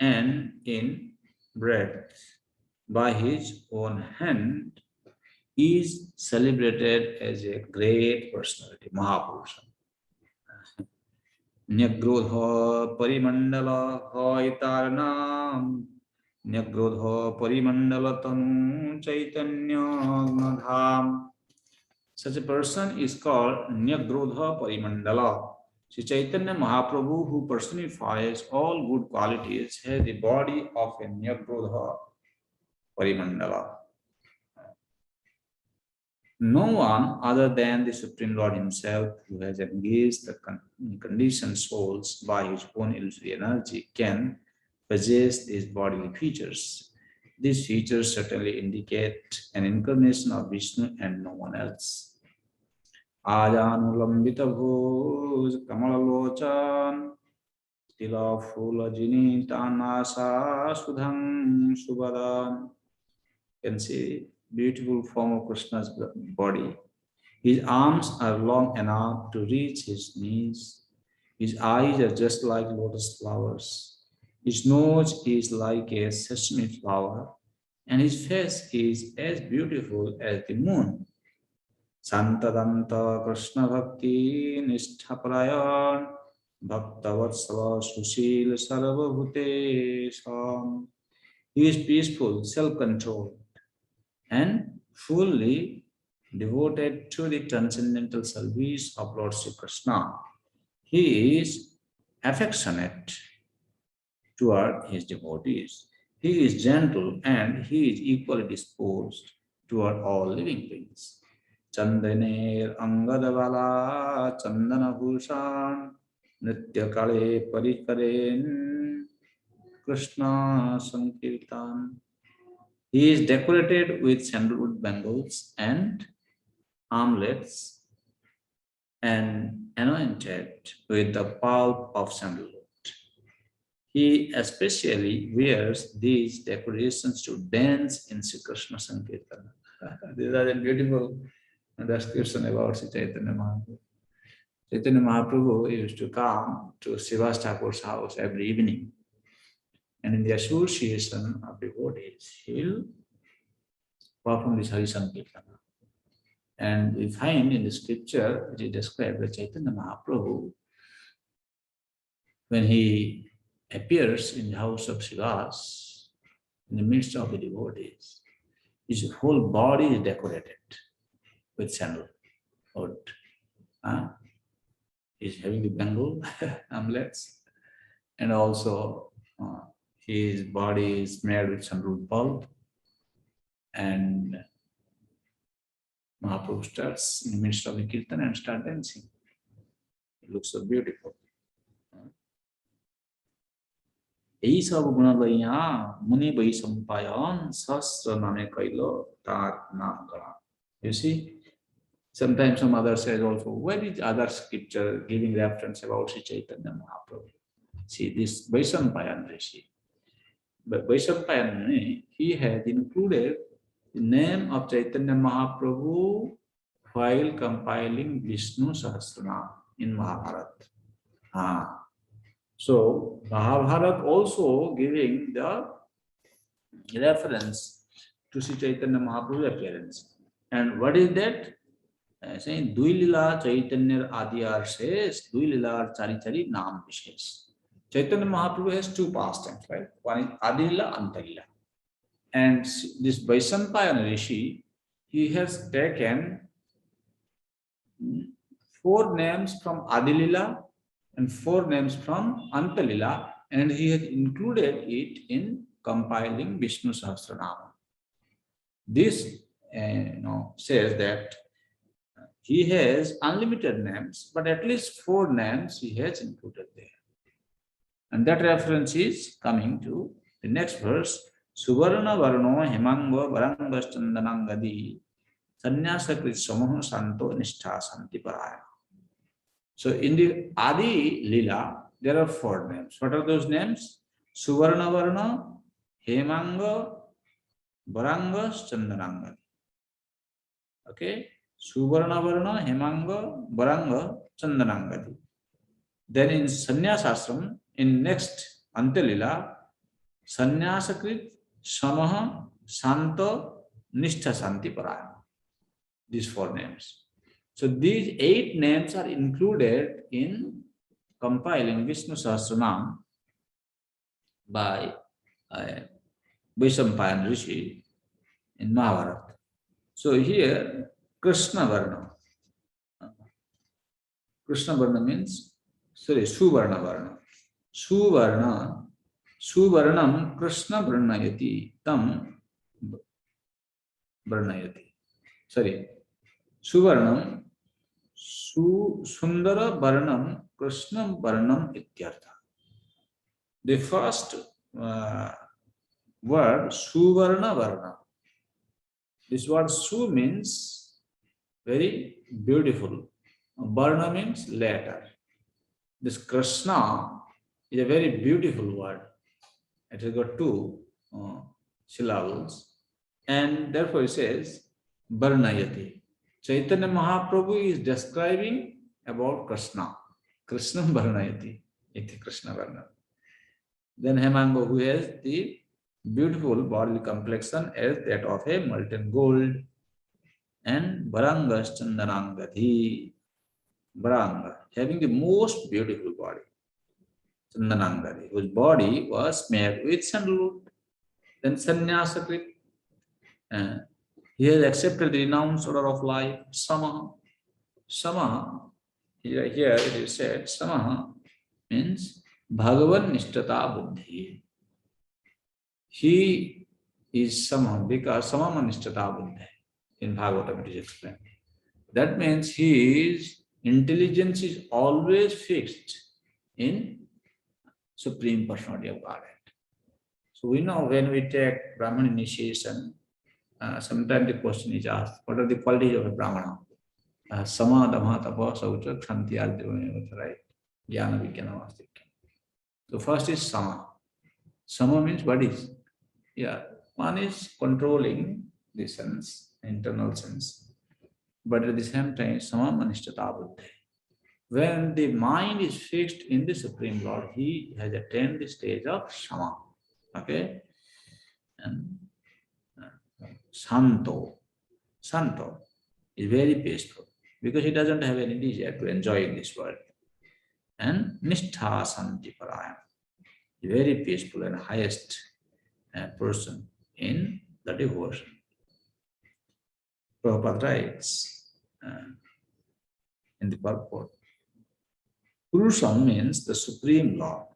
Speaker 2: and in breadth by his own hand is celebrated as a great personality, Mahapurusha. Nyagrodha parimandala hoitar naam Nyagrodha parimandala tanu chaitanya dham. Such a person is called Nyagrodha parimandala. Sri Chaitanya Mahaprabhu, who personifies all good qualities, has the body of a Nyagrodha parimandala. No one other than the Supreme Lord himself, who has engaged the conditioned souls by his own illusory energy, can possess these bodily features. These features certainly indicate an incarnation of Vishnu and no one else. Ajanulambita bhuj kamalolochan tila phula jini tanasa sudhang subadan. You can see beautiful form of Krishna's body. His arms are long enough to reach his knees. His eyes are just like lotus flowers. His nose is like a sesame flower, and his face is as beautiful as the moon. Santadanta Krishna Bhakti Nishthaprayan Bhaktavatsala Sushil Sarvabhutesham. He is peaceful, self-controlled, and fully devoted to the transcendental service of Lord Sri Krishna. He is affectionate toward his devotees. He is gentle and he is equally disposed toward all living beings. Chandaner Angadavala Chandana Bhushan Nritya Kale Parikaren Krishna Sankirtan. He is decorated with sandalwood bangles and armlets and anointed with the pulp of sandalwood. He especially wears these decorations to dance in Sri Krishna Sankirtan. These are a beautiful description about Sri Chaitanya Mahaprabhu. Chaitanya Mahaprabhu used to come to Srivas Thakur's house every evening. And in the association of devotees, he'll perform this Hari Sankirtana. And we find in the scripture, which is described by Chaitanya Mahaprabhu, when he appears in the house of Srivas, in the midst of the devotees, his whole body is decorated with sandalwood. He's having the bangle amulets, and also his body is made with sandalwood pulp. And Mahaprabhu starts in the midst of the kirtan and starts dancing. It looks so beautiful. You see, sometimes some other says also, where is other scripture giving reference about Sri Chaitanya Mahaprabhu? See, this Vaishampayan Rishi. But Vaishampayan, he has included the name of Chaitanya Mahaprabhu while compiling Vishnu Sahasranam in Mahabharata. So Mahabharata also giving the reference to Sri Chaitanya Mahaprabhu's appearance. And what is that? Saying Duilila Chaitanya Adiyar says Duilila Chari Chari Naam Vishesh. Chaitanya Mahaprabhu has two pastimes, right? One is Adilila, Antalila. And this Vaishampayan Rishi, he has taken 4 names from Adilila and 4 names from Antalila, and he has included it in compiling Vishnu Sahasranama. This says that he has unlimited names, but at least 4 names he has included there. And that reference is coming to the next verse. Suvarna Varno Hemanga Varangaschandanangadi Sanyasakrit Samoha Santo Nishtha Santi Paraya. So in the Adi Lila, there are 4 names. What are those names? Suvarna Varna, Hemanga, Varangaschandanangadi. Okay? Suvarna Varna, Hemanga, Varanga, Chandanangadi. Then in Sannyasashram, in next Antelila, Sanyasakrit, Samaha, Santo, Nishtha Santi Parayana. These 4 names. So these 8 names are included in compiling Vishnu Sahasranam by Vaishampayan Rishi in Mahabharata. So here, Krishna Varna. Krishna Varna means, Suvarna Varna. Suvarnam Krishna Varnayati Tam Varnayati. Suvarnam Sundara Varnam Krishna Varnam Ityartha. The first word Suvarna Varna. This word Su means very beautiful. Varna means letter. This Krishna is a very beautiful word. It has got 2 syllables, and therefore it says Varnayati. Chaitanya Mahaprabhu is describing about Krishna. Krishna Varnayati. Iti Krishna Varna. Then Hemanga, who has the beautiful bodily complexion as that of a molten gold, and Varangas Chandanangadi. Varanga, having the most beautiful body. Chandanangadi, whose body was smeared with sandalwood. Then Sanyasakrit, he has accepted the renounced order of life, Samaha. Samaha, here it is said, Samaha means Bhagavan Nishtata Buddhi. He is Samaha because Samama Nishtata Buddhi. In Bhagavatam it is explained. That means his intelligence is always fixed in Supreme Personality of Godhead. So we know when we take Brahman initiation, sometimes the question is asked, what are the qualities of a Brahmana? Sama, Dhamma, Tapa, Saucha, Khanti, right? Jnana, Vijnana, Vastikya. So first is Sama. Sama means what is? Yeah, one is controlling the sense, internal sense. But at the same time, Sama Manishtata Buddhi. When the mind is fixed in the Supreme Lord, he has attained the stage of Sama. Okay? And Santo is very peaceful because he doesn't have any desire to enjoy in this world. And Nishtha Santi Parayana, very peaceful and highest person in the devotion. Prabhupada writes in the purport, Purusham means the Supreme Lord,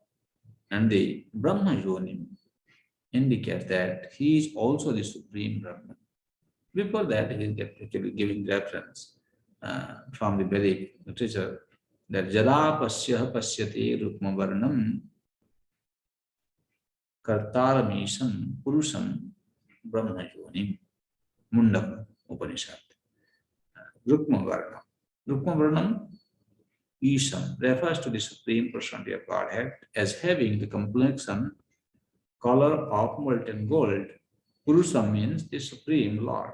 Speaker 2: and the Brahma Yonim indicates that he is also the Supreme Brahman. Before that, he is actually giving reference from the Vedic literature that Jada Pasya Pasyate Rukma Varnam Kartaramisham Purusham Brahma Yonim Mundam Upanishad. Rukma Varnam. Rukma Varnam Isham refers to the Supreme Personality of Godhead as having the complexion, color of molten gold. Purusham means the Supreme Lord.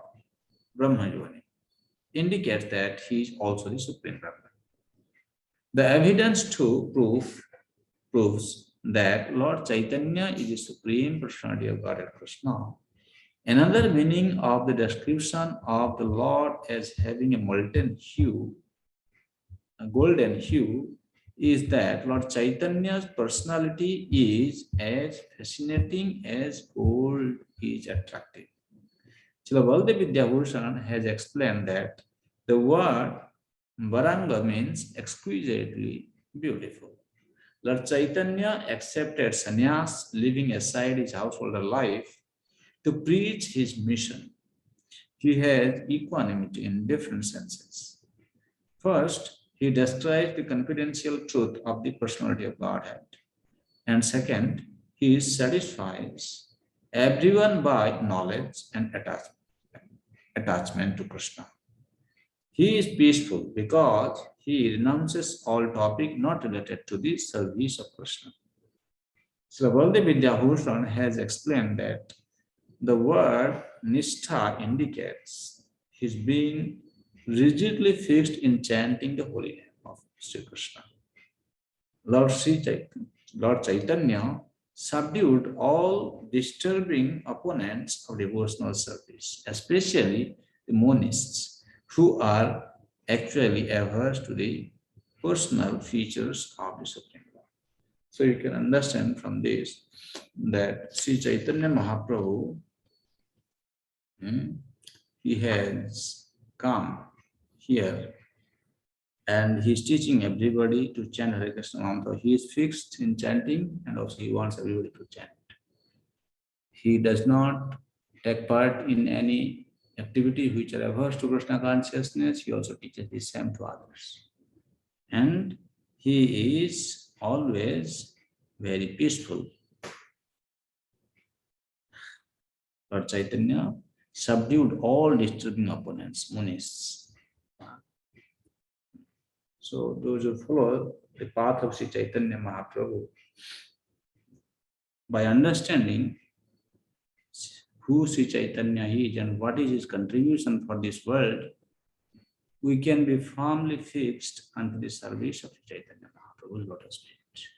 Speaker 2: Brahma Yoni indicates that he is also the Supreme Brahman. The evidence to proves that Lord Chaitanya is the Supreme Personality of Godhead Krishna. Another meaning of the description of the Lord as having a molten hue, a golden hue, is that Lord Chaitanya's personality is as fascinating as gold is attractive. Srila Baldev Vidyabhushan has explained that the word Varanga means exquisitely beautiful. Lord Chaitanya accepted sannyas, leaving aside his householder life, to preach his mission. He has equanimity in different senses. First, he describes the confidential truth of the personality of Godhead. And second, he satisfies everyone by knowledge and attachment to Krishna. He is peaceful because he renounces all topic not related to the service of Krishna. Sri Baldev Vidyabhushan has explained that the word Nishtha indicates his being rigidly fixed in chanting the holy name of Sri Krishna. Lord Chaitanya subdued all disturbing opponents of devotional service, especially the monists, who are actually averse to the personal features of the Supreme Lord. So you can understand from this that Sri Chaitanya Mahaprabhu, he has come here and he's teaching everybody to chant Hare Krishna mantra. He is fixed in chanting and also he wants everybody to chant. He does not take part in any activity which are averse to Krishna consciousness. He also teaches the same to others. And he is always very peaceful. Lord Chaitanya subdued all disturbing opponents, monists. So those who follow the path of Sri Chaitanya Mahaprabhu, by understanding who Sri Chaitanya is and what is his contribution for this world, we can be firmly fixed unto the service of Sri Chaitanya Mahaprabhu's lotus feet.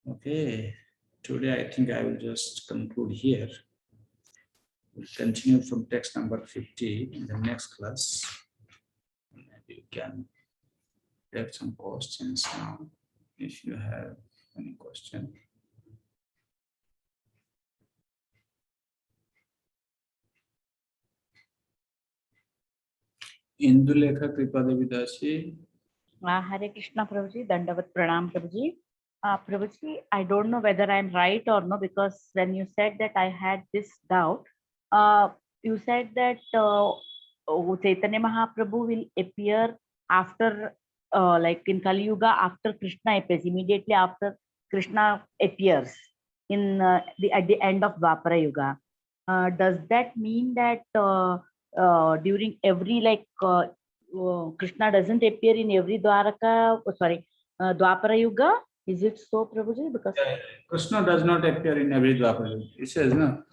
Speaker 2: Okay, today I think I will just conclude here. We'll continue from text number 50 in the next class. Maybe you can take some questions now if you have any question. Indulekha Kripadevi Dasi.
Speaker 4: Hare Krishna Prabhuji, Dandavat Pranam Prabhuji. Prabhuji, I don't know whether I'm right or no, because when you said that I had this doubt, you said that Chaitanya Mahaprabhu will appear after, like in Kali Yuga, after Krishna appears, immediately after Krishna appears in at the end of Dwapara Yuga. Does that mean that during every Krishna doesn't appear in every Dwapara Yuga? Is it so, Prabhuji? Because
Speaker 2: Krishna does not appear in every Dwapara Yuga. It says, no.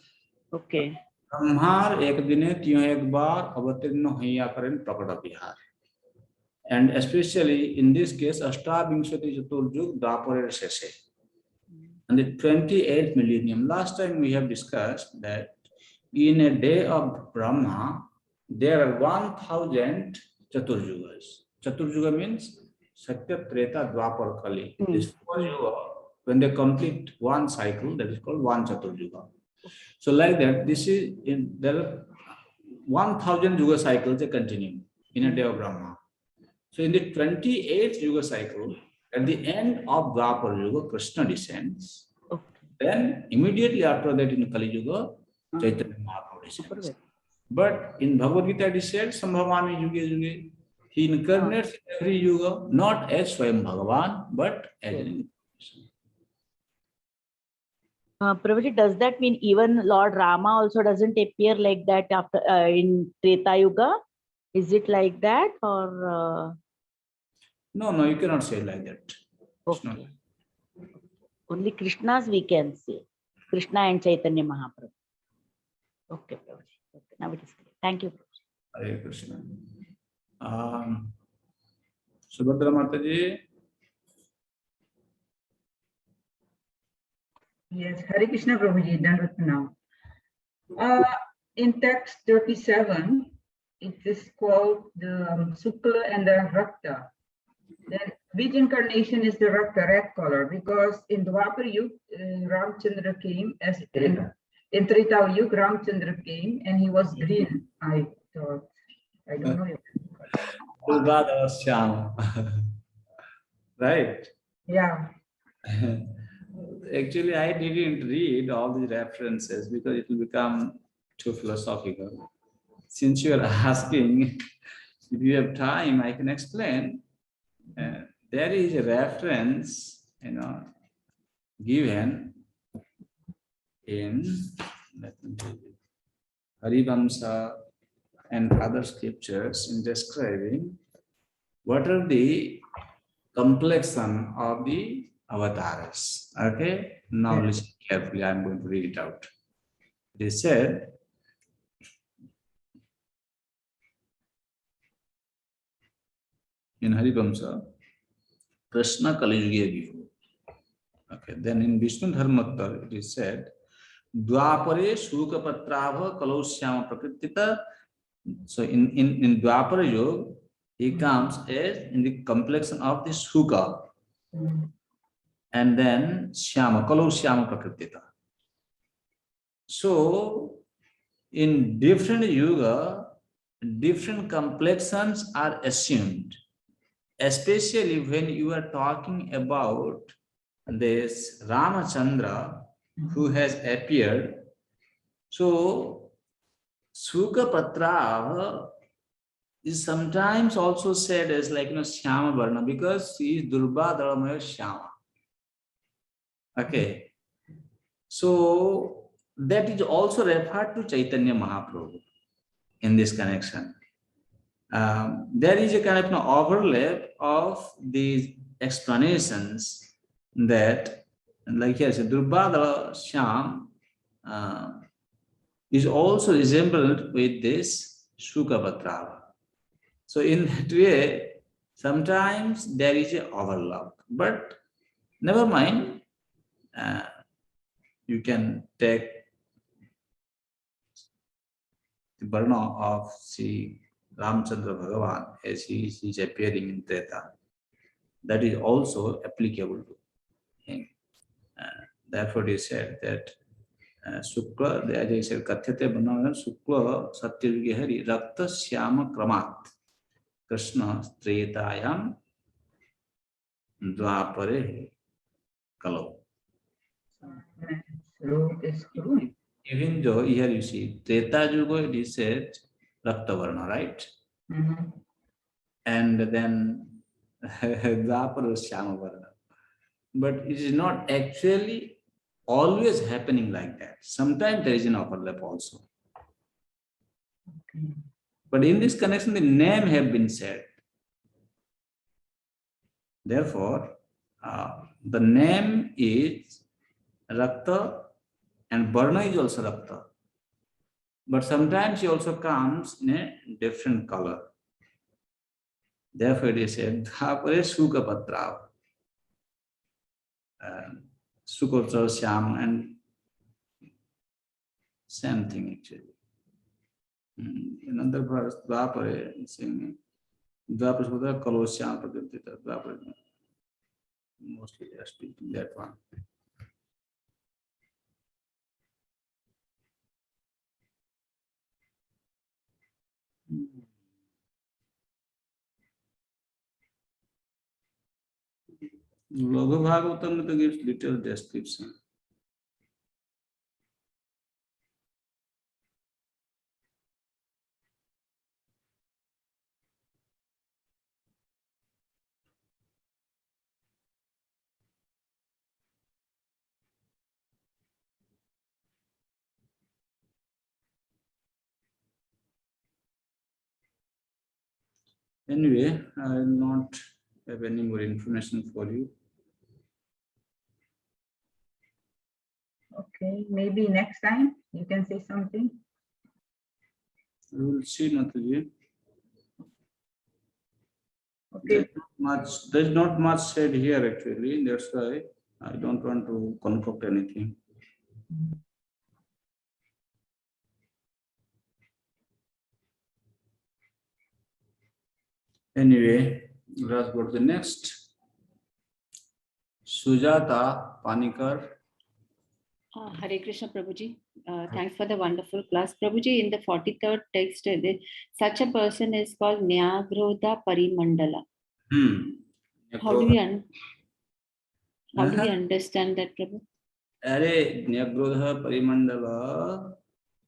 Speaker 4: Okay.
Speaker 2: Brahmar ek dine tyo ek bar avatirno haiya karen prakata bihar. And especially in this case, Ashtavinshati Chaturjug Dwapara Sheshe. And the 28th millennium. Last time we have discussed that in a day of Brahma, there are 1000 Chaturjugas. Chaturjuga means Satya, Treta, Dwapar, Kali. This 4 yuga, when they complete one cycle, that is called one Chaturjuga. So like that, this is there are 1000 yuga cycles they continue in a day of Brahma. So in the 28th yuga cycle, at the end of Dwapar Yuga, Krishna descends.
Speaker 4: Okay.
Speaker 2: Then immediately after that in Kali Yuga, Chaitanya Mahaprabhu descends. But in Bhagavad Gita it is said, Sambhavami Yuge Yuge. He incarnates in every yuga, not as Swayam Bhagavan, but as an incarnation.
Speaker 4: Prabhuji, does that mean even Lord Rama also doesn't appear like that after in Treta Yuga? Is it like that or?
Speaker 2: No, you cannot say like that.
Speaker 4: Okay.
Speaker 2: Not.
Speaker 4: Only Krishna's we can say. Krishna and Chaitanya Mahaprabhu. Okay, Prabhuji. Okay, now it is clear. Thank you, Prabhuji.
Speaker 2: Hare Krishna. Subhadra Mataji.
Speaker 5: Yes, Hare Krishna Prabhuji, Dandavat Pranam. In text 37, it is called the Sukla and the Rakta. Then which incarnation is the Rakta, red color? Because in Dwapar Yuga, Ramchandra came as in Treta Yuga, Ramchandra came and he was green. I thought, I don't know.
Speaker 2: right?
Speaker 5: Yeah.
Speaker 2: Actually, I didn't read all these references because it will become too philosophical. Since you are asking, if you have time, I can explain. There is a reference, given in, let me tell you, Harivamsa and other scriptures in describing what are the complexion of the avatars. Okay, now
Speaker 5: Yeah.
Speaker 2: listen carefully. I'm going to read it out. They said, in Harivamsa, Krishna Kaliyuga Vihu. Okay, then in Vishnu Dharmattar, it is said, Dwapare Shuka Patrava Kalausyama Prakritita. So in Dwapara Yoga, he comes as in the complexion of the Shuka,
Speaker 5: Mm.
Speaker 2: and then Shyama, Kalausyama Prakritita. So in different yoga, different complexions are assumed, especially when you are talking about this Ramachandra who has appeared. So Shuka Patra is sometimes also said as like Shyama Varna because he is Durba Dalamaya Shyama. Okay. So that is also referred to Chaitanya Mahaprabhu in this connection. There is a kind of overlap of these explanations that, like here, Durbadala Shyam is also resembled with this Shukapatra. So in that way, sometimes there is a overlap, but never mind. You can take the Varna of Sri Ramchandra Bhagavan as he is appearing in Treta. That is also applicable to him. Therefore, it is said that Shukla, as I said, Kathyate Bhanavan Shukla Satyugi Hari Rakta Shyama Kramat Krishna Tretayam Dwapare Kalau.
Speaker 5: So it's true.
Speaker 2: Even though here you see Treta Yuga, it is said Rakta Varna, right?
Speaker 5: Mhm.
Speaker 2: And then Dwapara Shyama Varna. But it is not actually always happening like that. Sometimes there is an overlap also.
Speaker 5: Okay.
Speaker 2: But in this connection, the name have been said. Therefore, the name is Rakta and Varna is also Rakta. But sometimes he also comes in a different color. Therefore, it is said, Dhapare Shuka Patra. Sukhotsava Shyam and same thing actually. Another verse, Dvapare is saying, Dvapare Sudha Kaloshyam Prakritita. Dvapare. Mostly they are speaking that one. Laghu Bhagavatam gives little description. Anyway, I will not have any more information for you.
Speaker 5: Okay, maybe next time you can say something.
Speaker 2: We will see, Nataji.
Speaker 5: Okay.
Speaker 2: There's not much said here actually. That's why I don't want to concoct anything. Anyway, let's go to the next. Sujata Panikar.
Speaker 6: Hare Krishna Prabhuji. Thanks for the wonderful class. Prabhuji, in the 43rd text, such a person is called Nyagrodha Parimandala. How do we understand that, Prabhu?
Speaker 2: Arey, Nyagrodha Parimandala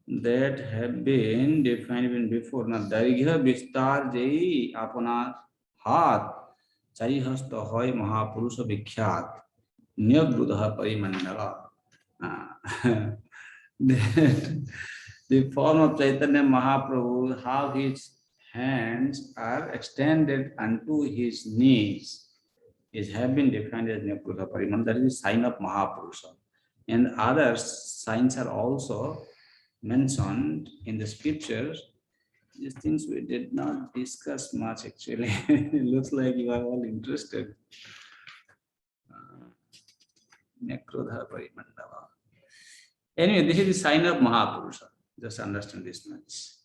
Speaker 2: that have been defined even before. Now, Dairghya Vistar Jai Apana Hat Charihasta Hoy Mahapurusha Vikhyat Nyagrodha Parimandala. The form of Chaitanya Mahaprabhu, how his hands are extended unto his knees, is have been defined as Nyagrodha Parimandala. That is a sign of Mahapurusha. And other signs are also mentioned in the scriptures. These things we did not discuss much actually. It looks like you are all interested. Nyagrodha Parimandala. Anyway, this is the sign of Mahapurusha. Just understand this much.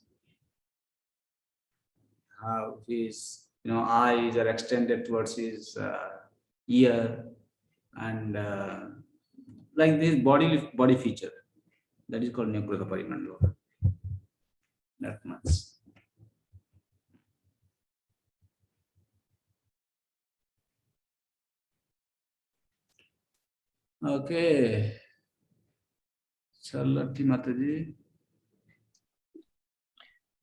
Speaker 2: How his eyes are extended towards his ear, and like this body feature. That is called Nyagrodha Parimandala. That much. Okay. Charlati Mataji.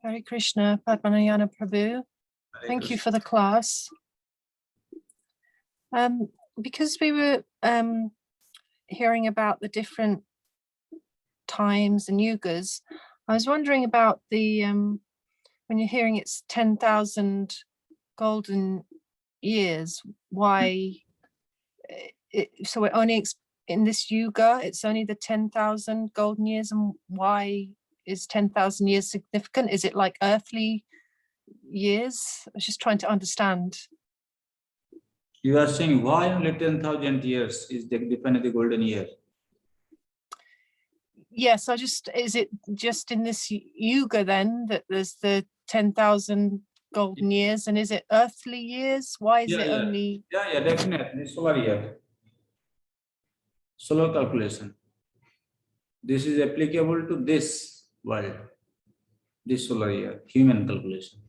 Speaker 7: Hare Krishna, Padmanayana Prabhu. Thank you for the class. Because we were hearing about the different times and yugas, I was wondering about the when you're hearing it's 10,000 golden years, why so we're only in this yuga it's only the 10,000 golden years, and why is 10,000 years significant? Is it like earthly years? I was just trying to understand.
Speaker 2: You are saying why only 10,000 years is depend on the golden year?
Speaker 7: Yes, is it just in this yuga then that there's the 10,000 golden years, and is it earthly years? Why is it only?
Speaker 2: Yeah, definitely. Solar year. Solar calculation. This is applicable to this world, this solar year, human calculation.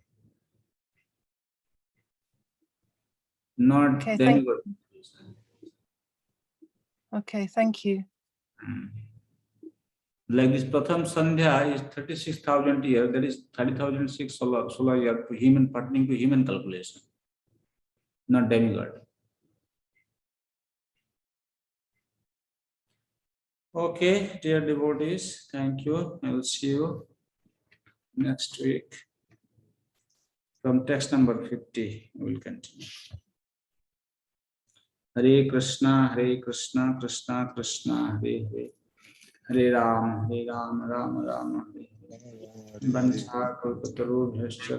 Speaker 2: Not
Speaker 7: Okay,
Speaker 2: demigod calculation.
Speaker 7: Okay, thank you.
Speaker 2: Like this Pratham Sandhya is 36,000 years, that is 30,006 solar year to human, pertaining to human calculation, not demigod. Okay, dear devotees, thank you. I will see you next week. From text number 50, we will continue. Hare Krishna, Krishna Krishna, Hare Hare. Hare Ram, Ram Ram, Hare Hare. Vancha kalpataru bhascha